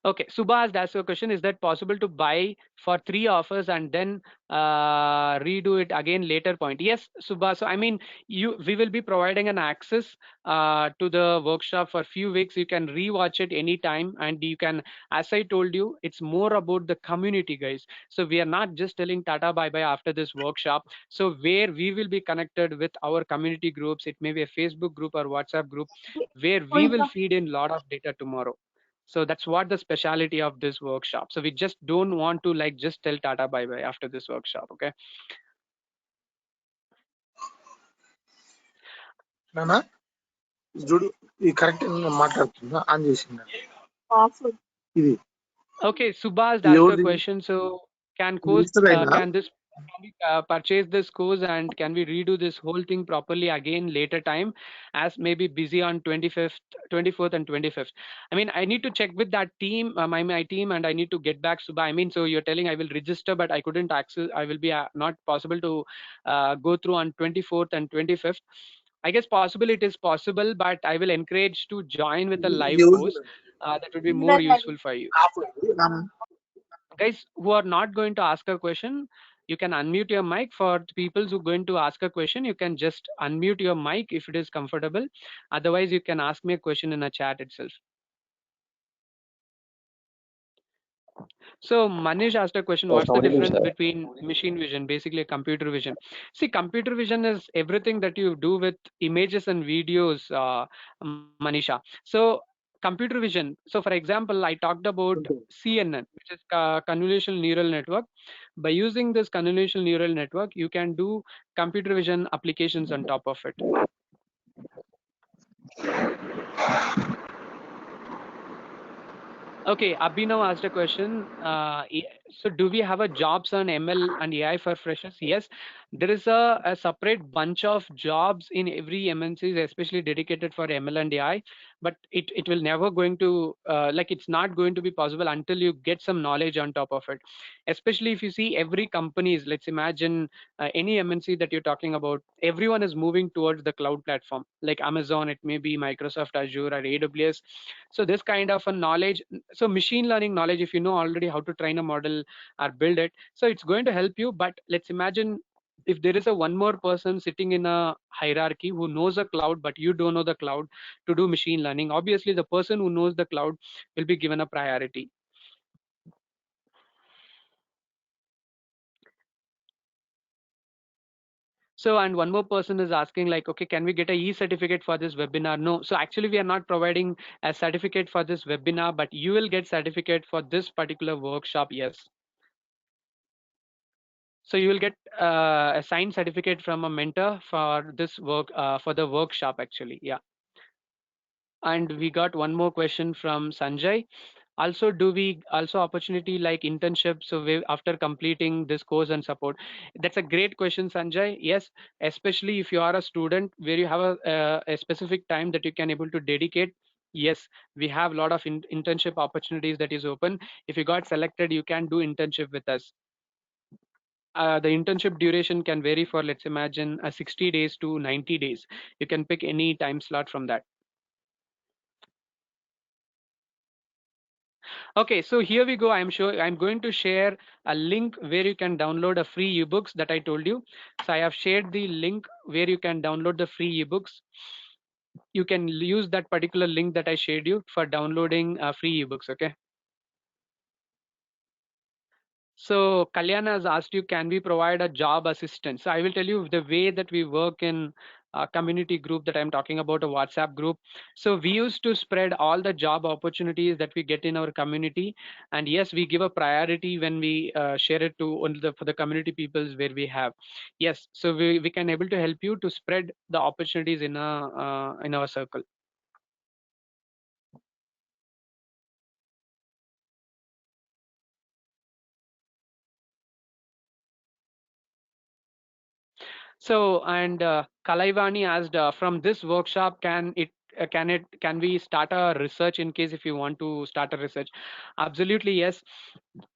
Okay, Subha has asked a question. Is that possible to buy for 3 offers and then redo it again later point? Yes, Subha. So I mean, we will be providing an access to the workshop for a few weeks. You can rewatch it anytime, and you can, as I told you, it's more about the community, guys. So we are not just telling Tata bye bye after this workshop. So where we will be connected with our community groups, it may be a Facebook group or WhatsApp group, where we will feed in a lot of data tomorrow. So that's what the speciality of this workshop. So we just don't want to like just tell Tata bye bye after this workshop. Okay. నానా చూడు ఇది correct మాట్లాడుతుందా on చేసిందా ఇది Okay, Subhas ఇది asked a ఎవరిది question. So register అయినా can we purchase this course and can we redo this whole thing properly again later time, as maybe busy on 25th, 24th and 25th. I mean, I need to check with that team, my team, and I need to get back Subha. I mean, so you're telling I will register, but I couldn't access. I will be not possible to go through on 24th and 25th. I guess possible it is possible, but I will encourage to join with a live ఎవరిది course. That would be more useful for you. Of అయింది నాన్న Guys who are not going to ask a question, you can unmute your mic. For the people who are going to ask a question, you can just unmute your mic if it is comfortable. Otherwise, you can ask me a question in a chat itself. So Manish asked a question, what's the difference between machine vision, basically a computer vision? See, computer vision is everything that you do with images and videos, Manisha. So computer vision. So for example, I talked about CNN, which is convolutional neural network. By using this convolutional neural network, you can do computer vision applications on top of it. Okay, Abhinav asked a question. So do we have a jobs on ML and AI for freshers? Yes, there is a separate bunch of jobs in every MNCs, especially dedicated for ML and AI. But it will never going to like it's not going to be possible until you get some knowledge on top of it. Especially if you see every companies, let's imagine any MNC that you're talking about, everyone is moving towards the cloud platform, like Amazon, it may be Microsoft Azure or AWS. So this kind of a knowledge, so machine learning knowledge, if you know already how to train a model or build it, so it's going to help you. But let's imagine if there is a one more person sitting in a hierarchy who knows a cloud but you don't know the cloud to do machine learning, obviously the person who knows the cloud will be given a priority. So, and one more person is asking like, okay, can we get a e-certificate for this webinar? No. So actually we are not providing a certificate for this webinar, but you will get certificate for this particular workshop. Yes. So you will get a signed certificate from a mentor for this work, for the workshop actually. Yeah. And we got one more question from Sanjay. Also, do we also opportunity like internship? So after completing this course and support, that's a great question, Sanjay. Yes, especially if you are a student where you have a specific time that you can able to dedicate. Yes, we have a lot of internship opportunities that is open. If you got selected, you can do internship with us. The internship duration can vary for, let's imagine, 60 days to 90 days. You can pick any time slot from that. Okay, so here we go. I'm going to share a link where you can download a free ebooks that I told you. So I have shared the link where you can download the free ebooks. You can use that particular link that I shared you for downloading free ebooks. Okay. So Kalyana has asked you, can we provide a job assistance? So I will tell you the way that we work in a community group that I'm talking about, a WhatsApp group. So we used to spread all the job opportunities that we get in our community. And yes, we give a priority when we share it to only for the community peoples where we have. Yes, so we can able to help you to spread the opportunities in our circle. So, and Kalaivani asked, from this workshop, can it can we start a research in case if you want to start a research? Absolutely yes,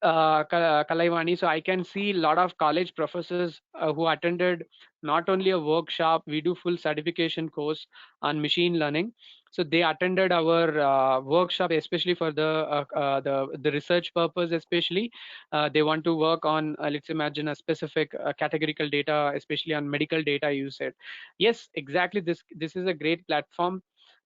Kalaivani. So I can see a lot of college professors who attended not only a workshop, we do full certification course on machine learning. So they attended our workshop, especially for the research purpose. Especially, they want to work on let's imagine a specific categorical data, especially on medical data. You said, yes, exactly. This is a great platform,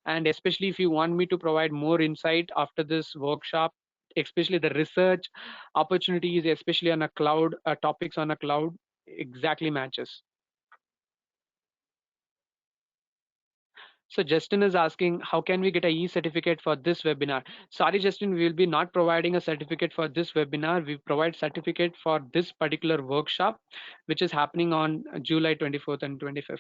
and especially if you want me to provide more insight after this workshop, especially the research opportunities, especially on a cloud, topics on a cloud, exactly matches. So Justin is asking, how can we get a e-certificate for this webinar? Sorry, Justin, we will be not providing a certificate for this webinar. We provide certificate for this particular workshop, which is happening on July 24th and 25th.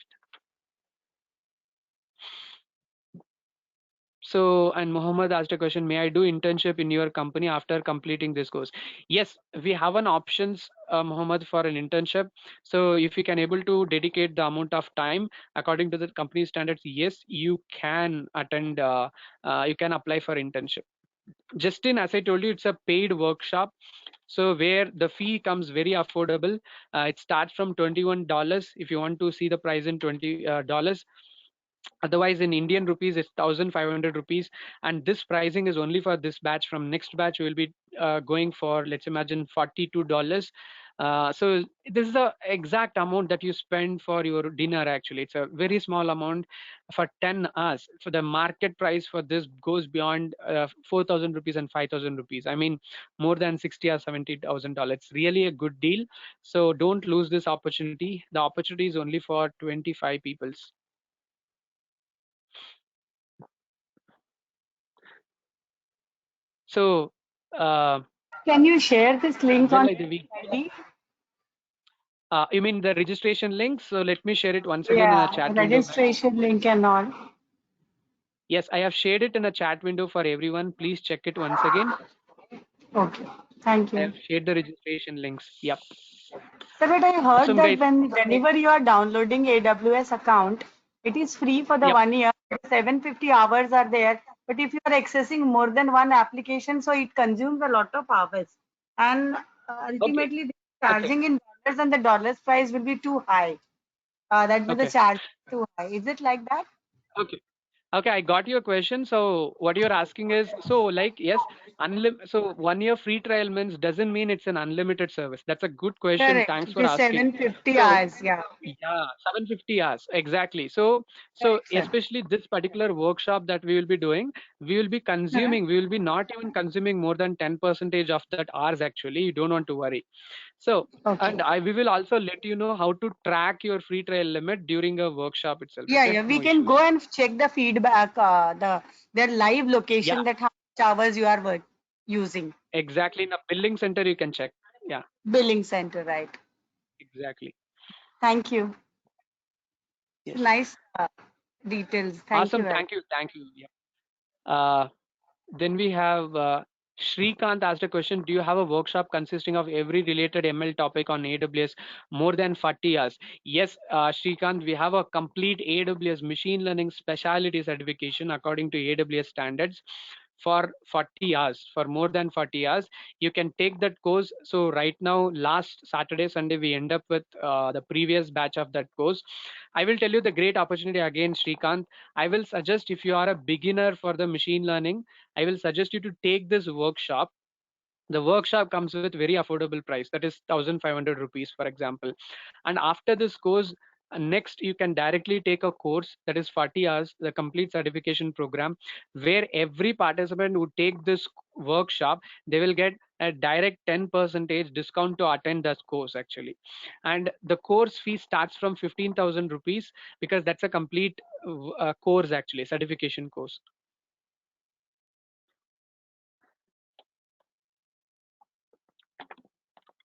So, and Mohammed asked a question, may I do internship in your company after completing this course? Yes, we have an options, Mohammed, for an internship. So if you can able to dedicate the amount of time according to the company standards, yes, you can attend, you can apply for internship. Justin, as I told you, it's a paid workshop. So where the fee comes very affordable. It starts from $21 if you want to see the price in $20. Otherwise in Indian rupees it's 1500 rupees, and this pricing is only for this batch. From next batch we will be going for, let's imagine, $42. So this is the exact amount that you spend for your dinner. Actually, it's a very small amount for 10 hours. So the market price for this goes beyond 4000 rupees and 5000 rupees. I mean, more than 60 or $70,000. It's really a good deal. So don't lose this opportunity. The opportunity is only for 25 peoples. So, Can you share this link well, on Devi, ID? you mean the registration link? So let me share it once again in a Yeah, chat window, guys. registration link and all. Yes, I have shared it in a chat window for everyone. Please check it once again. Okay, thank I you. have shared the registration links. Yep. Sir, but I heard Awesome, that guys. whenever you are downloading AWS account, it is free for the Yep. 1 year. 750 hours are there. But if you are accessing more than one application, so it consumes a lot of hours. And Okay. ultimately, the Okay. charging in dollars and the dollars price will be too high. That will the Okay. charge too high. Is it like that? Okay. Okay, I got your question. So what you're asking is, so like, yes, so 1 year free trial means doesn't mean it's an unlimited service. That's a good question. Correct. Thanks It for is asking. 750 So hours. Yeah. yeah, 750 hours exactly. So Correct, sir. especially this particular workshop that we will be doing, we will be Uh-huh. consuming, we will be not even consuming more than 10 percentage of that hours. Actually, you don't want to worry. So, Okay. and we will also let you know how to track your free trial limit during a workshop itself. Yeah, Okay, yeah. We no can go issues. and check the feedback, their live Yeah, location, that how much hours you are using. exactly. In a billing center, you can check. Yeah, Billing center, right? exactly. Thank you. Yes. Nice details. Thank you Awesome. very Thank you. Thank you. Yeah. Then we have Shrikant asked a question. Do you have a workshop consisting of every related ML topic on AWS more than 40 hours? Yes, Shrikant, we have a complete AWS machine learning specialty certification according to AWS standards for 40 hours, for more than 40 hours. You can take that course. So right now, last Saturday, Sunday, we end up with the previous batch of that course. I will tell you the great opportunity again, Shrikant. I will suggest, if you are a beginner for the machine learning, I will suggest you to take this workshop. The workshop comes with very affordable price, that is 1500 rupees, for example. And after this course, next you can directly take a course that is 40 hours, the complete certification program, where every participant who take this workshop, they will get a direct 10 percentage discount to attend this course actually. And the course fee starts from 15,000 rupees, because that's a complete course actually, certification course.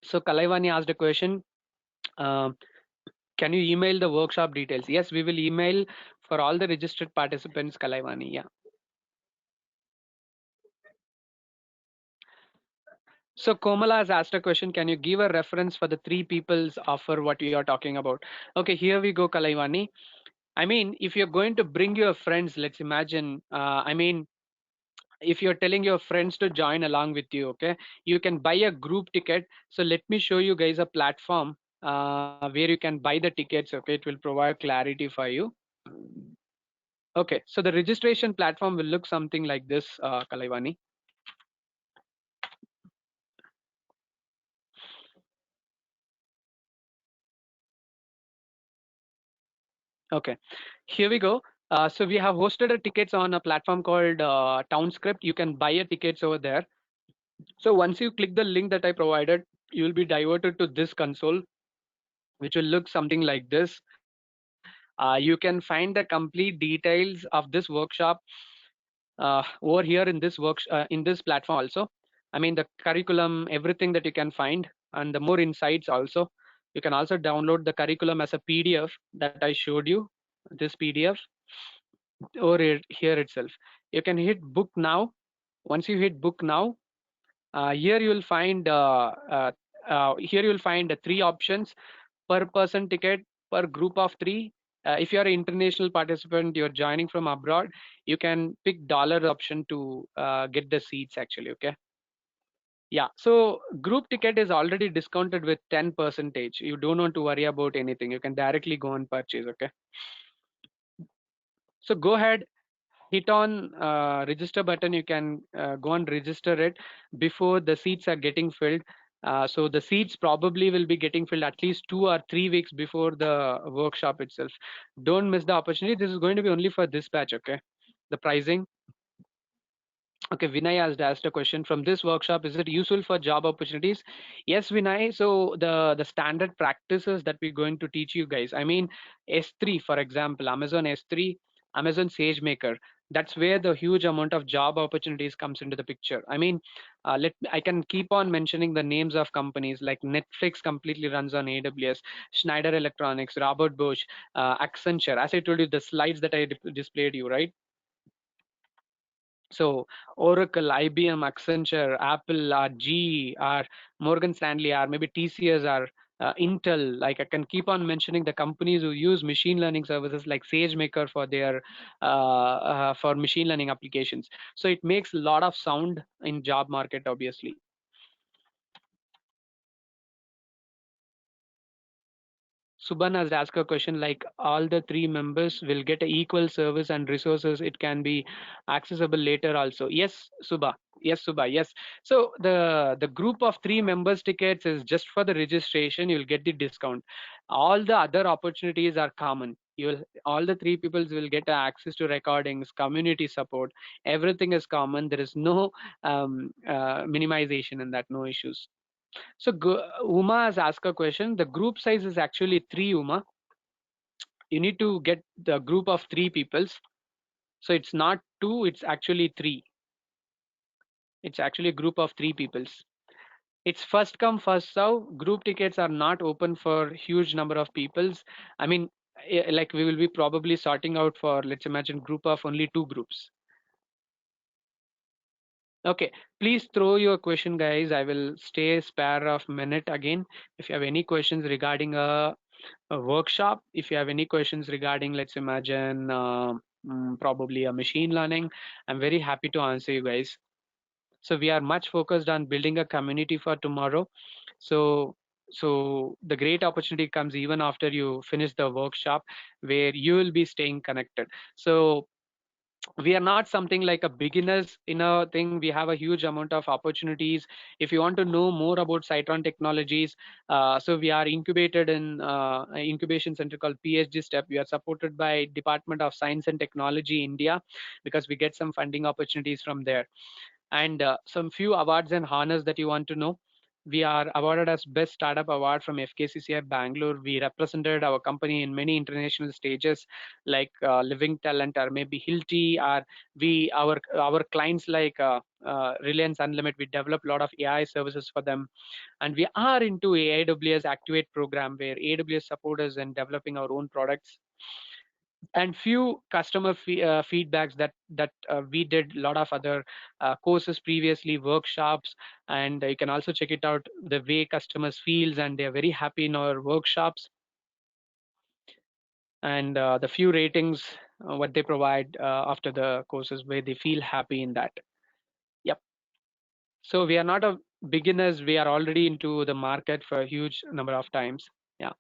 So Kalaivani asked a question. um, Can you email the workshop details? Yes, we will email for all the registered participants, Kalaivani. Yeah. So Komala has asked a question. Can you give a reference for the three people's offer what we are talking about? Okay, here we go, Kalaivani. I mean, if you're going to bring your friends, let's imagine, if you're telling your friends to join along with you, okay, you can buy a group ticket. So let me show you guys a platform where you can buy the tickets. Okay, it will provide clarity for you. Okay, so the registration platform will look something like this, Kalaivani. Okay, here we go. So we have hosted a tickets on a platform called Townscript. You can buy a tickets over there. So once you click the link that I provided, you will be diverted to this console, which will look something like this. You can find the complete details of this workshop over here in this in this platform also. I mean the curriculum, everything that you can find, and the more insights also. You can also download the curriculum as a PDF that I showed you. This PDF over here itself. You can hit book now. Once you hit book now, here you will find three options: per person ticket, per group of three. If you are an international participant, you're joining from abroad, you can pick dollar option to get the seats actually. Okay. Yeah. So group ticket is already discounted with 10 percentage. You don't want to worry about anything. You can directly go and purchase. Okay. So go ahead, hit on register button. You can go and register it before the seats are getting filled. So the seats probably will be getting filled at least 2 or 3 weeks before the workshop itself. Don't miss the opportunity. This is going to be only for this batch. Okay, the pricing. Okay, Vinay has asked a question from this workshop. Is it useful for job opportunities? Yes, Vinay. So the standard practices that we're going to teach you guys. I mean, S3, for example, Amazon S3, Amazon SageMaker. That's where the huge amount of job opportunities comes into the picture. I mean, I can keep on mentioning the names of companies like Netflix completely runs on AWS, Schneider Electronics, Robert Bosch, Accenture. As I told you, the slides that I displayed you, right? So Oracle, IBM, Accenture, Apple, or GE, or Morgan Stanley, or maybe TCS, or Intel. Like I can keep on mentioning the companies who use machine learning services like SageMaker for their for machine learning applications. So it makes a lot of sound in job market, obviously. Subhan has asked a question like all the three members will get a equal service and resources. It can be accessible later also. Yes, Subha. Yes, Subha. Yes. So the group of three members tickets is just for the registration. You'll get the discount. All the other opportunities are common. You'll all the three peoples will get access to recordings, community support. Everything is common. There is no minimization in that. No issues. So Uma has asked a question. The group size is actually three, Uma. You need to get the group of three peoples. So it's not two, it's actually three. It's actually a group of three peoples. It's first come, first serve. Group tickets are not open for huge number of peoples. I mean, like we will be probably sorting out for, let's imagine, group of only two groups. Okay, please throw your question, guys. I will stay spare of minute again. If you have any questions regarding a workshop, if you have any questions regarding, let's imagine, probably a machine learning, I'm very happy to answer you guys. So we are much focused on building a community for tomorrow. So the great opportunity comes even after you finish the workshop, where you will be staying connected. So we are not something like a beginners in a thing. We have a huge amount of opportunities. If you want to know more about Psitron Technologies, so we are incubated in incubation center called PhD Step. We are supported by Department of Science and Technology India, because we get some funding opportunities from there. And some few awards and honors that you want to know. We are awarded as Best Startup Award from FKCCI Bangalore. We represented our company in many international stages, like Living Talent, or maybe Hilti, or our clients like Reliance Unlimited. We develop a lot of AI services for them, and we are into AWS Activate program, where AWS support us in developing our own products. And few customer feedbacks that we did a lot of other courses previously, workshops, and you can also check it out, the way customers feels, and they're very happy in our workshops. and the few ratings what they provide after the courses where they feel happy in that. Yep. So we are not a beginners. We are already into the market for a huge number of times. Yeah.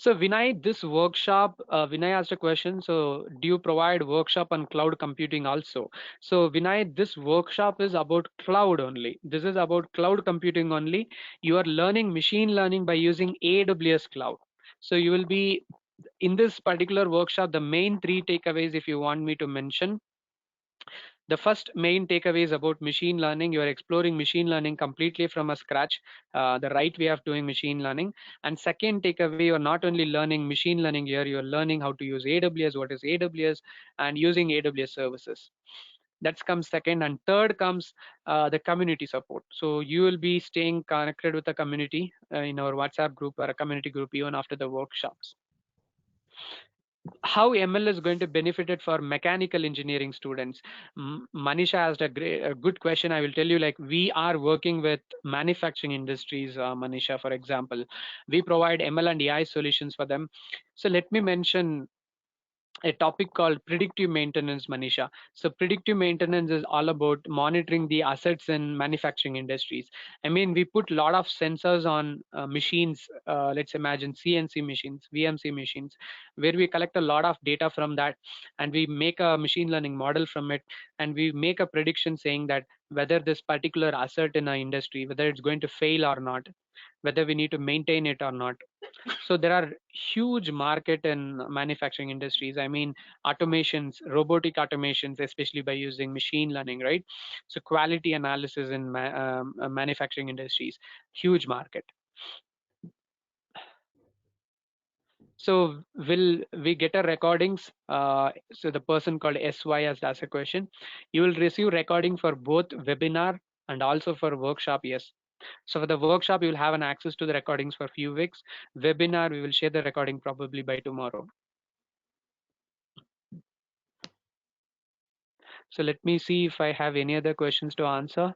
So Vinay, this workshop, Vinay asked a question. So do you provide workshop on cloud computing also? So Vinay, this workshop is about cloud only. This is about cloud computing only. You are learning machine learning by using AWS cloud. So you will be in this particular workshop, the main three takeaways, if you want me to mention, the first main takeaway is about machine learning. You are exploring machine learning completely from a scratch, the right way of doing machine learning. And second takeaway, you are not only learning machine learning here, you are learning how to use AWS, what is AWS, and using AWS services. That comes second, and third comes the community support. So you will be staying connected with the community in our WhatsApp group or a community group even after the workshops. How ML is going to benefit it for mechanical engineering students? Manisha asked a good question. I will tell you, like, we are working with manufacturing industries, Manisha, for example. We provide ML and AI solutions for them. So let me mention a topic called predictive maintenance, Manisha. So predictive maintenance is all about monitoring the assets in manufacturing industries. I mean, we put a lot of sensors on machines. Let's imagine CNC machines, VMC machines, where we collect a lot of data from that, and we make a machine learning model from it, and we make a prediction saying that whether this particular asset in our industry, whether it's going to fail or not, whether we need to maintain it or not. So there are huge market in manufacturing industries. I mean, automations, robotic automations, especially by using machine learning, right? So quality analysis in manufacturing industries, huge market. So will we get a recordings? So the person called SY has asked a question. You will receive recording for both webinar and also for workshop. Yes. So for the workshop, you will have an access to the recordings for a few weeks. Webinar, we will share the recording probably by tomorrow. So let me see if I have any other questions to answer.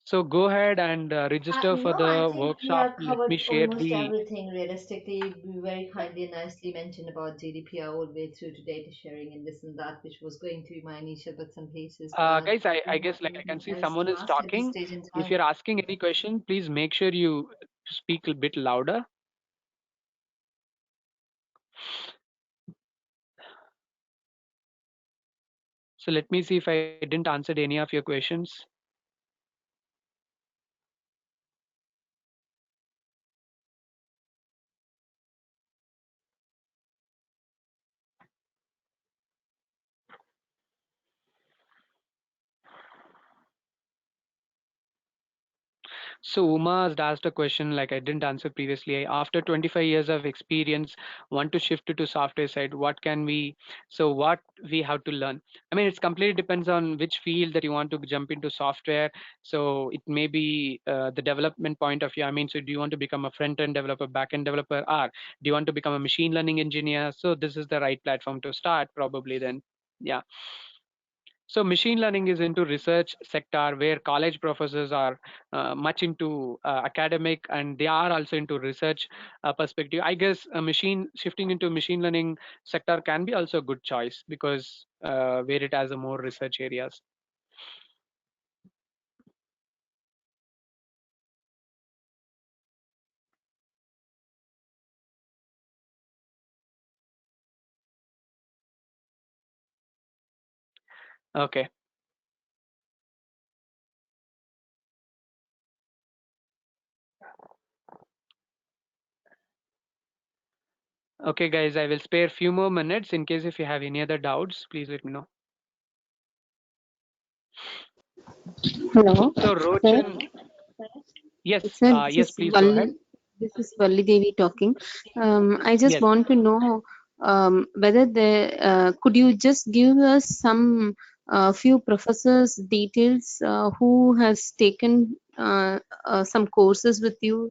So go ahead and register for No, I the think we workshop. have Let me covered share almost the everything realistically. We very kindly and nicely mentioned about GDPR all the way through to data sharing and this and that, which was going to be my initial bits and pieces. But guys. do I you have guess like I can anything see else someone to is ask at this talking. stage in If time? you're asking any question, please make sure you speak a bit louder. So let me see if I didn't answer any of your questions. So Uma has asked a question like I didn't answer previously. After 25 years of experience, want to shift to software side. What can we? So what we have to learn? I mean, it's completely depends on which field that you want to jump into software. So it may be the development point of view. I mean, so do you want to become a front-end developer, back-end developer, or do you want to become a machine learning engineer? So this is the right platform to start probably then. Yeah. So machine learning is into research sector where college professors are much into academic and they are also into research perspective. I guess a machine shifting into machine learning sector can be also a good choice because where it has a more research areas. Okay. Okay, guys, I will spare few more minutes in case if you have any other doubts, please let me know. Hello, So sir. Rochan, yes, Sir, yes, please go ahead. This is Valli Devi talking. I just Yes. want to know whether could you just give us some few professors details who has taken some courses with you,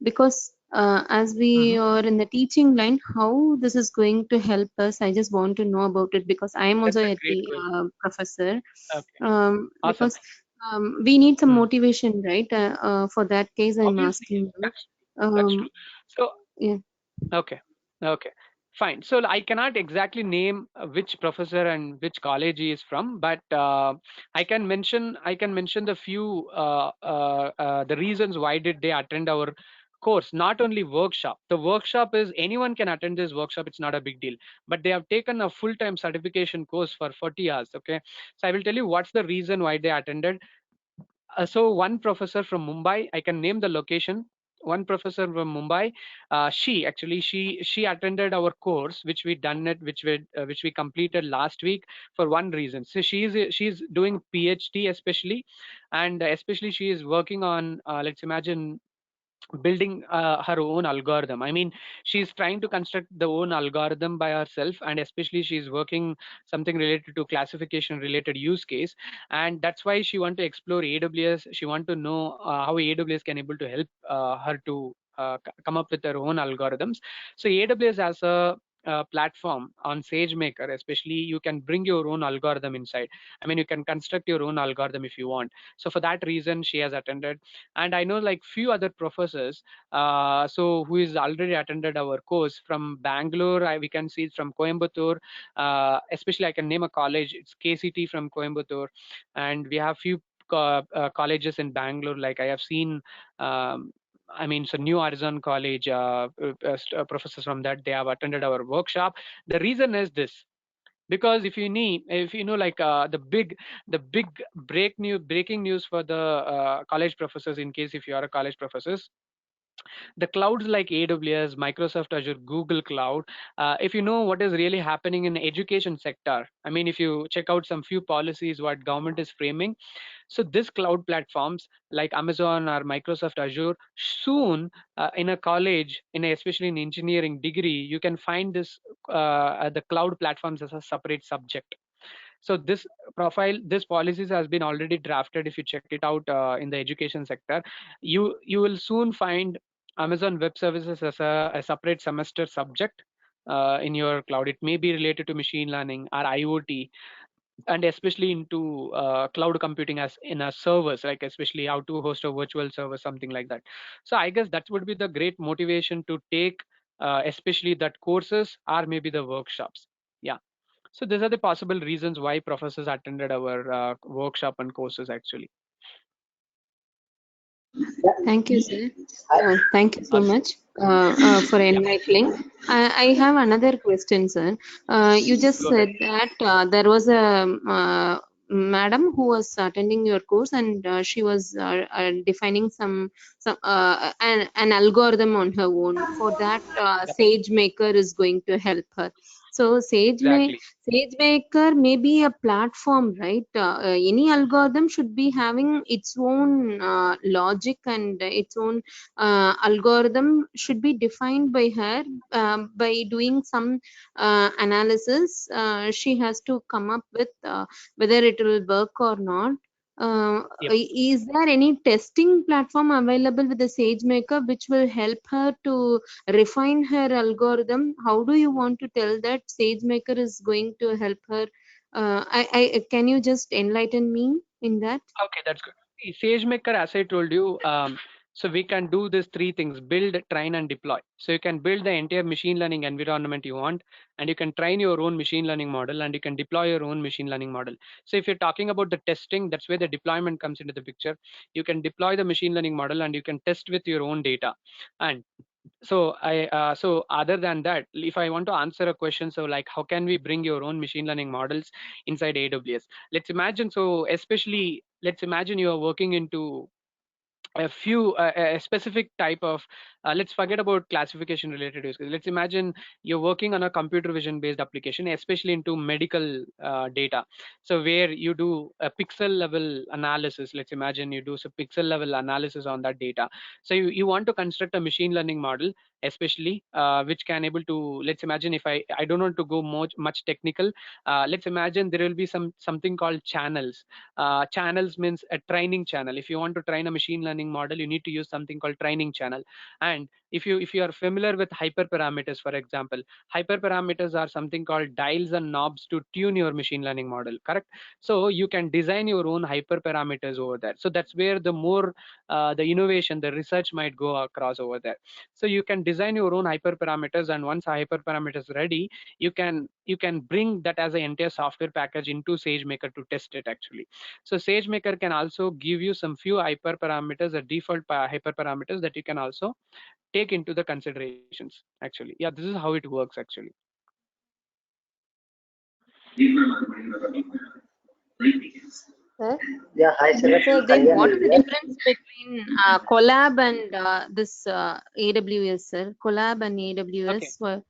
because as we Mhm. are in the teaching line, how this is going to help us? I just want to know about it because I am also That's a a great question. professor. Okay, awesome. Because We need some Hmm. motivation, right? For that case, I'm Obviously, asking you. that's true. So Yeah. okay, okay, fine. So I cannot exactly name which professor and which college he is from, but I can mention the few the reasons why did they attend our course. Not only workshop. The workshop is anyone can attend this workshop. It's not a big deal. But they have taken a full-time certification course for 40 hours. Okay, so I will tell you what's the reason why they attended. So one professor from Mumbai, I can name the location. One professor from Mumbai, she attended our course, which we done it, which we completed last week for one reason. So she's doing PhD especially, and especially she is working on let's imagine building her own algorithm. I mean, she's trying to construct the own algorithm by herself, and especially she's working something related to classification related use case, and that's why she want to explore AWS. She want to know how AWS can able to help her to come up with her own algorithms. So AWS has a platform on SageMaker, especially you can bring your own algorithm inside. I mean, you can construct your own algorithm if you want. So for that reason, she has attended. And I know like few other professors so who is already attended our course from Bangalore. We can see it from Coimbatore, especially I can name a college. It's KCT from Coimbatore, and we have few colleges in Bangalore. Like I have seen I mean, so New Horizon College professors from that, they have attended our workshop. The reason is this: because if you know like the big breaking news for the college professors, in case if you are a college professors, the clouds like AWS, Microsoft Azure, Google Cloud, if you know what is really happening in the education sector, I mean, if you check out some few policies what government is framing, so this cloud platforms like Amazon or Microsoft Azure, soon in a college, especially in engineering degree, you can find the cloud platforms as a separate subject. So this policies has been already drafted. If you check it out in the education sector, you will soon find Amazon Web Services as a separate semester subject in your cloud. It may be related to machine learning or IoT, and especially into cloud computing as in a servers, like especially how to host a virtual server, something like that. So I guess that would be the great motivation to take especially that courses or maybe the workshops. Yeah. So these are the possible reasons why professors attended our workshop and courses actually. Thank you, sir. Thank you so Awesome. much for enlightening. I have another question, sir. You just Go ahead. said that there was a madam who was attending your course, and she was defining an algorithm on her own. For that, Yep. SageMaker is going to help her. So Exactly. SageMaker may be a platform, right? Any algorithm should be having its own logic, and its own algorithm should be defined by her by doing some analysis. She has to come up with whether it will work or not. Yep. Is there any testing platform available with the SageMaker which will help her to refine her algorithm? How do you want to tell that SageMaker is going to help her? Can you just enlighten me in that? Okay, that's good. SageMaker, as I told you, so we can do these three things: build, train, and deploy. So you can build the entire machine learning environment you want, and you can train your own machine learning model, and you can deploy your own machine learning model. So if you're talking about the testing, that's where the deployment comes into the picture. You can deploy the machine learning model, and you can test with your own data. And so other than that, if I want to answer a question, so like how can we bring your own machine learning models inside AWS? Let's imagine, so especially let's imagine you are working into a specific type of let's forget about classification related use cases. Let's imagine you're working on a computer vision based application, especially into medical data, so where you do a pixel level analysis. Let's imagine you do some pixel level analysis on that data. So you want to construct a machine learning model, especially which can able to, let's imagine, if I don't want to go much technical, let's imagine there will be something called channels. Channels means a training channel. If you want to train a machine learning model, you need to use something called training channel. And if you are familiar with hyperparameters, for example, hyperparameters are something called dials and knobs to tune your machine learning model, correct? So you can design your own hyperparameters over there. So that's where the more the innovation, the research might go across over there. So you can design your own hyperparameters, and once a hyperparameter is ready, you can bring that as an entire software package into SageMaker to test it actually. So SageMaker can also give you some few hyperparameters, a default hyperparameters that you can also take into the considerations actually. Yeah, this is how it works actually. Sir? Yeah, hi, Sharad. So then Kalyan what is is the here. difference between Collab and this AWS, sir? Collab and Okay. AWS?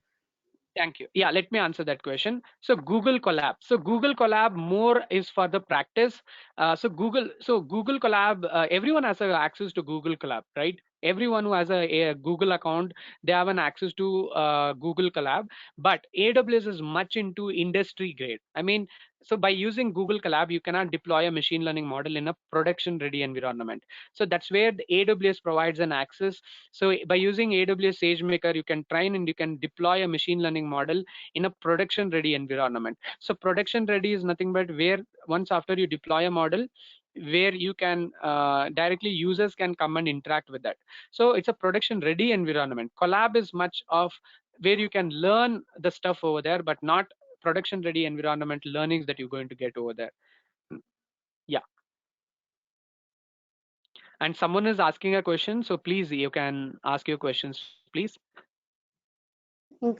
Thank you. Yeah, let me answer that question. So Google Colab. So Google Colab more is for the practice. So Google Colab, everyone has access to Google Colab, right? Everyone who has a Google account, they have an access to Google Colab. But AWS is much into industry grade. I mean, so by using Google Colab, you cannot deploy a machine learning model in a production ready environment. So that's where the AWS provides an access. So by using AWS SageMaker, you can train and you can deploy a machine learning model in a production ready environment. So production ready is nothing but where once after you deploy a model, where you can directly users can come and interact with that. So it's a production ready environment. Collab is much of where you can learn the stuff over there, but not production ready environment learnings that you're going to get over there. Yeah. And someone is asking a question, so please you can ask your questions, please.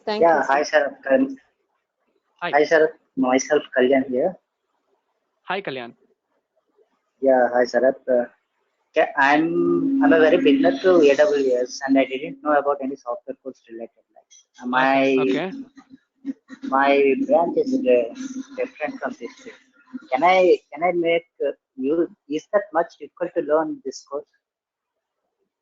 Thank you, Yeah, sir. hi, Sharad. Hi. Hi, Sharad. Myself, Kalyan here. Hi, Kalyan. Yeah, hi, Sharad. I'm a very beginner to AWS, and I didn't know about any software course related. Like Okay. my Okay. my branch is different from this. Can I make you? Is that much difficult to learn this course?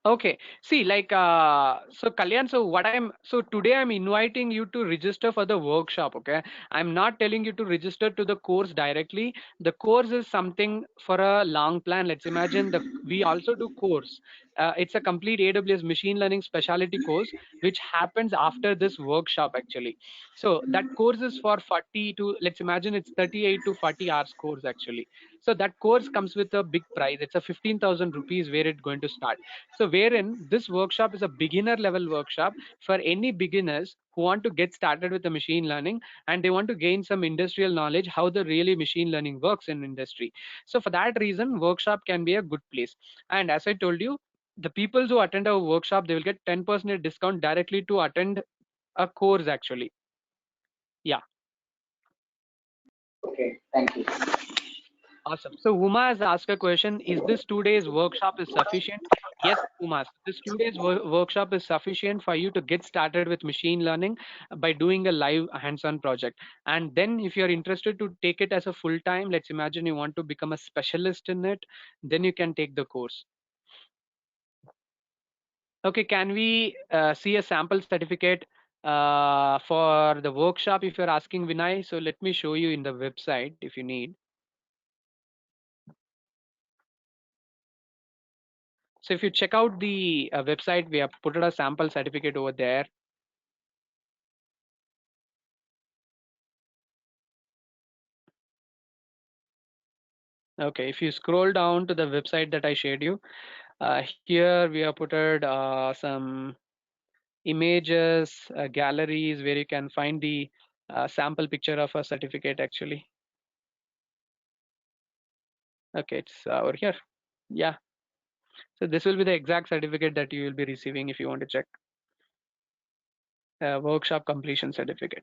Okay. See, like, so Kalyan, so so today I'm inviting you to register for the workshop. Okay. I'm not telling you to register to the course directly. The course is something for a long plan. Let's imagine we also do course. It's a complete AWS machine learning specialty course, which happens after this workshop actually. So that course is for 40 to, let's imagine it's 38 to 40 hours course actually. So that course comes with a big price. It's a 15,000 rupees where it's going to start. So wherein this workshop is a beginner level workshop for any beginners who want to get started with the machine learning and they want to gain some industrial knowledge how the really machine learning works in industry. So for that reason, workshop can be a good place. And as I told you, the people who attend our workshop, they will get 10% discount directly to attend a course actually. Yeah. Okay, thank you. Awesome. So Uma has asked a question, is this 2 days workshop is sufficient? Yes, Uma, this 2 days workshop is sufficient for you to get started with machine learning by doing a live hands-on project. And then if you're interested to take it as a full-time, let's imagine you want to become a specialist in it, then you can take the course. Okay, can we see a sample certificate for the workshop if you're asking, Vinay? So let me show you in the website if you need. So if you check out the website, we have put a sample certificate over there. Okay, if you scroll down to the website that I shared you, here we have put some images, galleries where you can find the sample picture of a certificate actually. Okay, it's over here. Yeah. So this will be the exact certificate that you will be receiving if you want to check. Workshop completion certificate.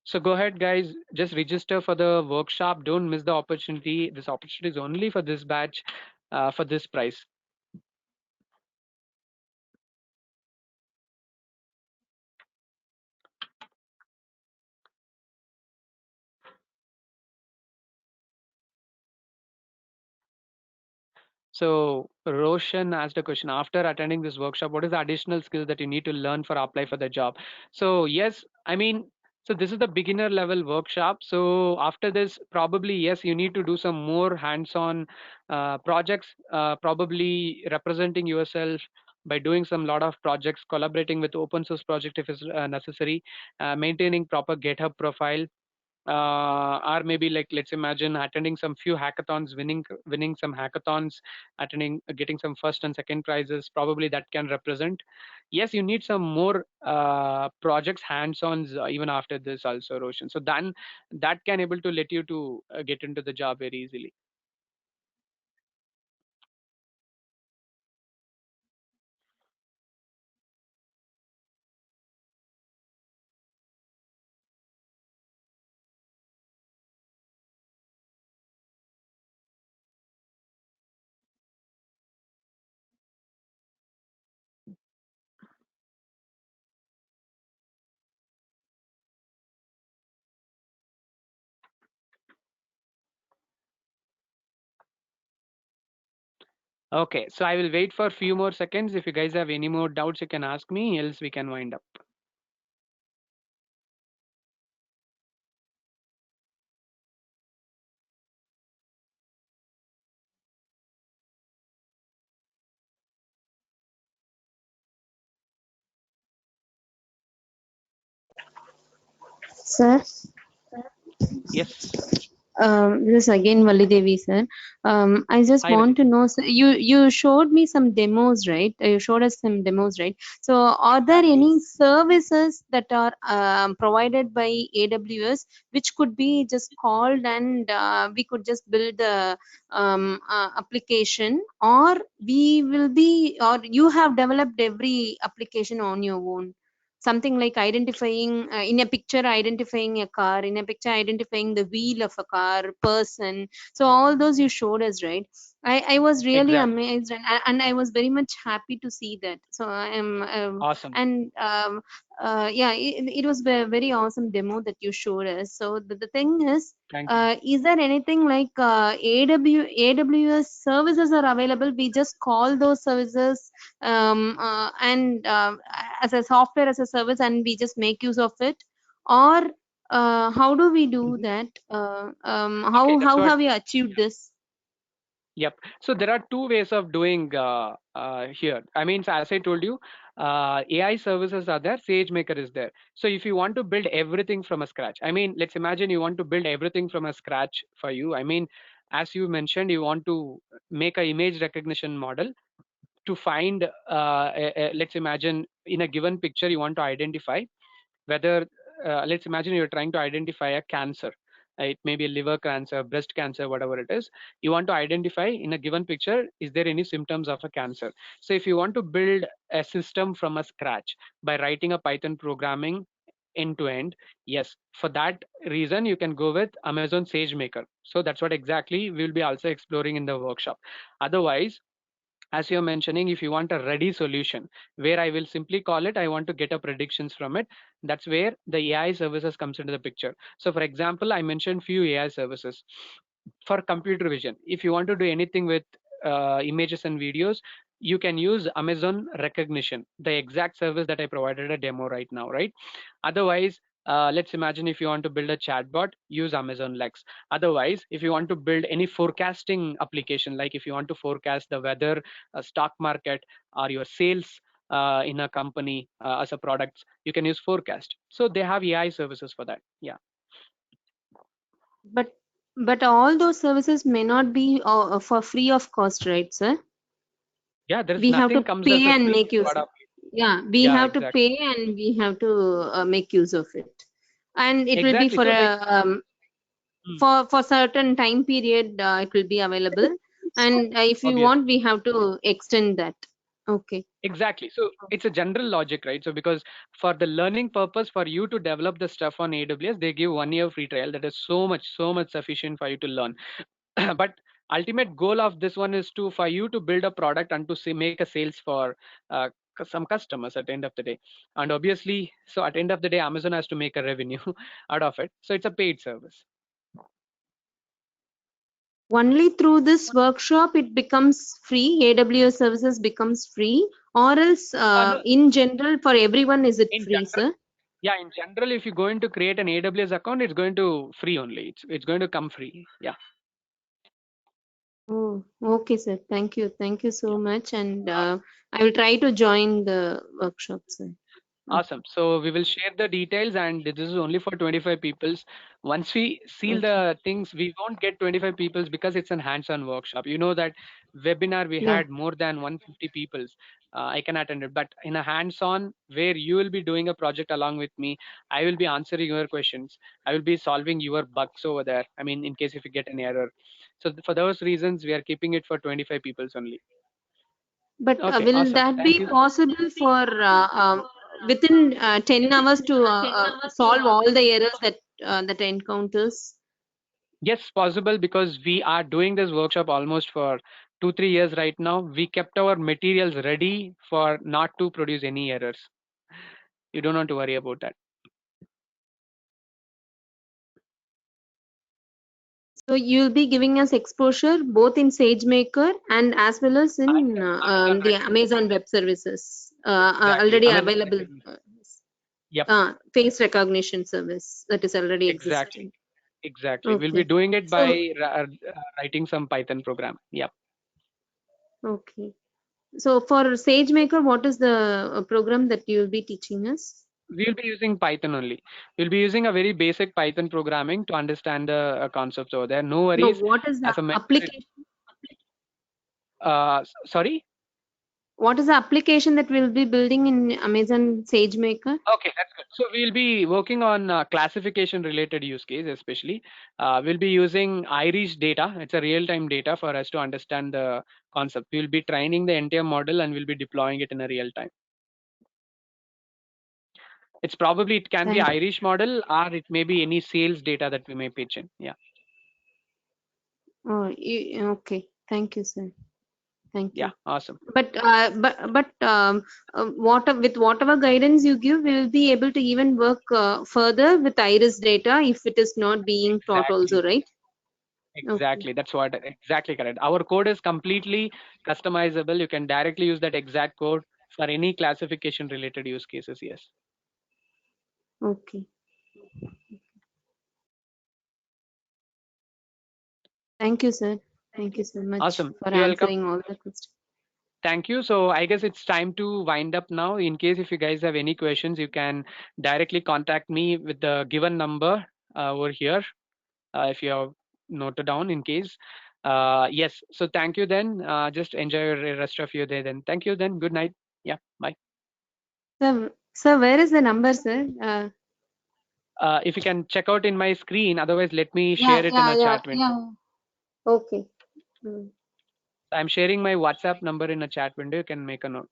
So go ahead, guys, just register for the workshop. Don't miss the opportunity. This opportunity is only for this batch, for this price. So Roshan asked a question, after attending this workshop, what is the additional skill that you need to learn for apply for the job? So yes, I mean, So this is the beginner level workshop. So after this, probably, yes, you need to do some more hands-on projects, probably representing yourself by doing some lot of projects, collaborating with open source project if it's necessary, maintaining proper GitHub profile, or maybe like let's imagine attending some few hackathons, winning some hackathons, attending getting some first and second prizes, probably that can represent. Yes, you need some more projects hands-ons even after this also, Roshan. So then that can able to let you to get into the job very easily. Okay, so I will wait for a few more seconds. If you guys have any more doubts, you can ask me, else we can wind up. Sir, Yes. this is again Valli Devi, sir. I just Hi, want Vali. to know, sir, you showed me some demos, right? You showed us some demos, right? So, are there any services that are provided by AWS which could be just called and we could just build the application, or we will be, or you have developed every application on your own? Something like identifying in a picture, identifying a car, in a picture identifying the wheel of a car, person. So all those you showed us, right? I was really Exactly. amazed, and I was very much happy to see that. So I am Awesome. and yeah, it was a very awesome demo that you showed us. So the thing Thank you. is there anything like AWS services are available? We just call those services and as a software as a service, and we just make use of it, or how do we do Mhm. that? Okay, that's How what. have you achieved this? Yep. So there are two ways of doing here. I mean, so as I told you, AI services are there, SageMaker is there. So if you want to build everything from a scratch, I mean, let's imagine you want to build everything from a scratch for you. I mean, as you mentioned, you want to make a image recognition model to find, let's imagine in a given picture, you want to identify whether, let's imagine you're trying to identify a cancer. It may be a liver cancer, breast cancer, whatever it is. You want to identify in a given picture, is there any symptoms of a cancer? So if you want to build a system from a scratch by writing a Python programming end to end, yes, for that reason, you can go with Amazon SageMaker. So that's what exactly we'll be also exploring in the workshop. Otherwise, as you're mentioning, if you want a ready solution where I will simply call it, I want to get a predictions from it, that's where the AI services comes into the picture. So for example, I mentioned few AI services for computer vision. If you want to do anything with images and videos, you can use Amazon recognition, the exact service that I provided a demo right now, right? Otherwise, let's imagine if you want to build a chatbot, use Amazon Lex. Otherwise, if you want to build any forecasting application, like if you want to forecast the weather, stock market, or your sales in a company as a product, you can use forecast. So they have AI services for that. Yeah. But all those services may not be for free of cost, right, sir? Yeah, there is We have to nothing comes as pay a and free make use. part of it. Yeah, we Yeah, have to exactly. pay and we have to make use of it, and it will be Exactly. for So like, a hmm, for certain time period. It will be available, and if you obviously. want, we have to extend that. Okay. Exactly. So it's a general logic, right? So because for the learning purpose, for you to develop the stuff on AWS, they give 1 year free trial. That is so much sufficient for you to learn. But ultimate goal of this one is to for you to build a product and to say make a sales for some customers at the end of the day. And obviously, so at the end of the day, Amazon has to make a revenue out of it. So it's a paid service. Only through this workshop it becomes free. AWS services becomes free, or else No, in general for everyone is it in free, general. sir? Yeah, in general, if you're going to create an AWS account, it's going to free only. It's going to come free. Yeah. Oh, okay, sir. Thank you. Thank you so much. And I will try to join the workshop, sir. Awesome. So we will share the details, and this is only for 25 peoples. Once we seal Okay. the things, we won't get 25 peoples because it's a hands-on workshop. You know that webinar we Yeah. had more than 150 peoples. I can attend it, but in a hands-on where you will be doing a project along with me, I will be answering your questions. I will be solving your bugs over there. I mean, in case if you get an error. So for those reasons, we are keeping it for 25 peoples only. But Okay, will awesome. that Thank be you. possible for within 10 hours to solve all the errors that encounters? Yes, possible, because we are doing this workshop almost for 2-3 years right now. We kept our materials ready for not to produce any errors. You don't have to worry about that. So you'll be giving us exposure both in SageMaker and as well as in Amazon the Web Amazon Web Services exactly. already Amazon available. Yep, Face recognition service that is already exactly. existing. Exactly. We'll be Okay. doing it So by writing some Python program. Yep. okay. So for SageMaker, what is the program that you will be teaching us? We'll be using Python only. We'll be using a very basic Python programming to understand the concepts over there. No No, worries. what is the As a mentor, application? sorry? What is the application that we'll be building in Amazon SageMaker? Okay, that's good. So we'll be working on classification related use case, especially. We'll be using Irish data. It's a real-time data for us to understand the concept. We'll be training the entire model and we'll be deploying it in a real time. It's probably, it can be Thank you. Irish model, or it may be any sales data that we may pitch in. Yeah. Oh, okay. Thank you, sir. Thank Yeah. you. Awesome. But with whatever guidance you give, we will be able to even work further with Iris data if it is not being taught Exactly. also, right? Okay. Exactly. That's what, exactly correct. Our code is completely customizable. You can directly use that exact code for any classification related use cases. Yes. Okay. Thank you, sir. Thank you so much Awesome. for You're welcome. answering all the questions. Thank you. So I guess it's time to wind up now. In case if you guys have any questions, you can directly contact me with the given number over here, if you have noted down in case. Yes. So thank you then. Just enjoy the rest of your day then. Thank you then. Good night. Yeah. Bye. Sir, where is the number, sir? If you can check out in my screen, otherwise let me Yeah, share it in yeah, a yeah, chat window. yeah. Okay. Mm. I'm sharing my WhatsApp number in a chat window. You can make a note.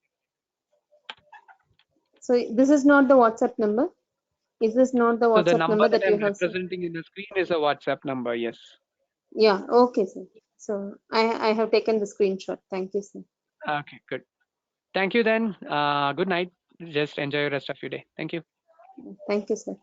So this is not the WhatsApp number? Is this not the So the WhatsApp number number that that you I'm have sent? representing in the screen is a WhatsApp number. Yes. Yeah, okay, sir. So I have taken the screenshot. Thank you, sir. Okay, good. Thank you then. Good night. Just enjoy the rest of your day. Thank you. Thank you, sir.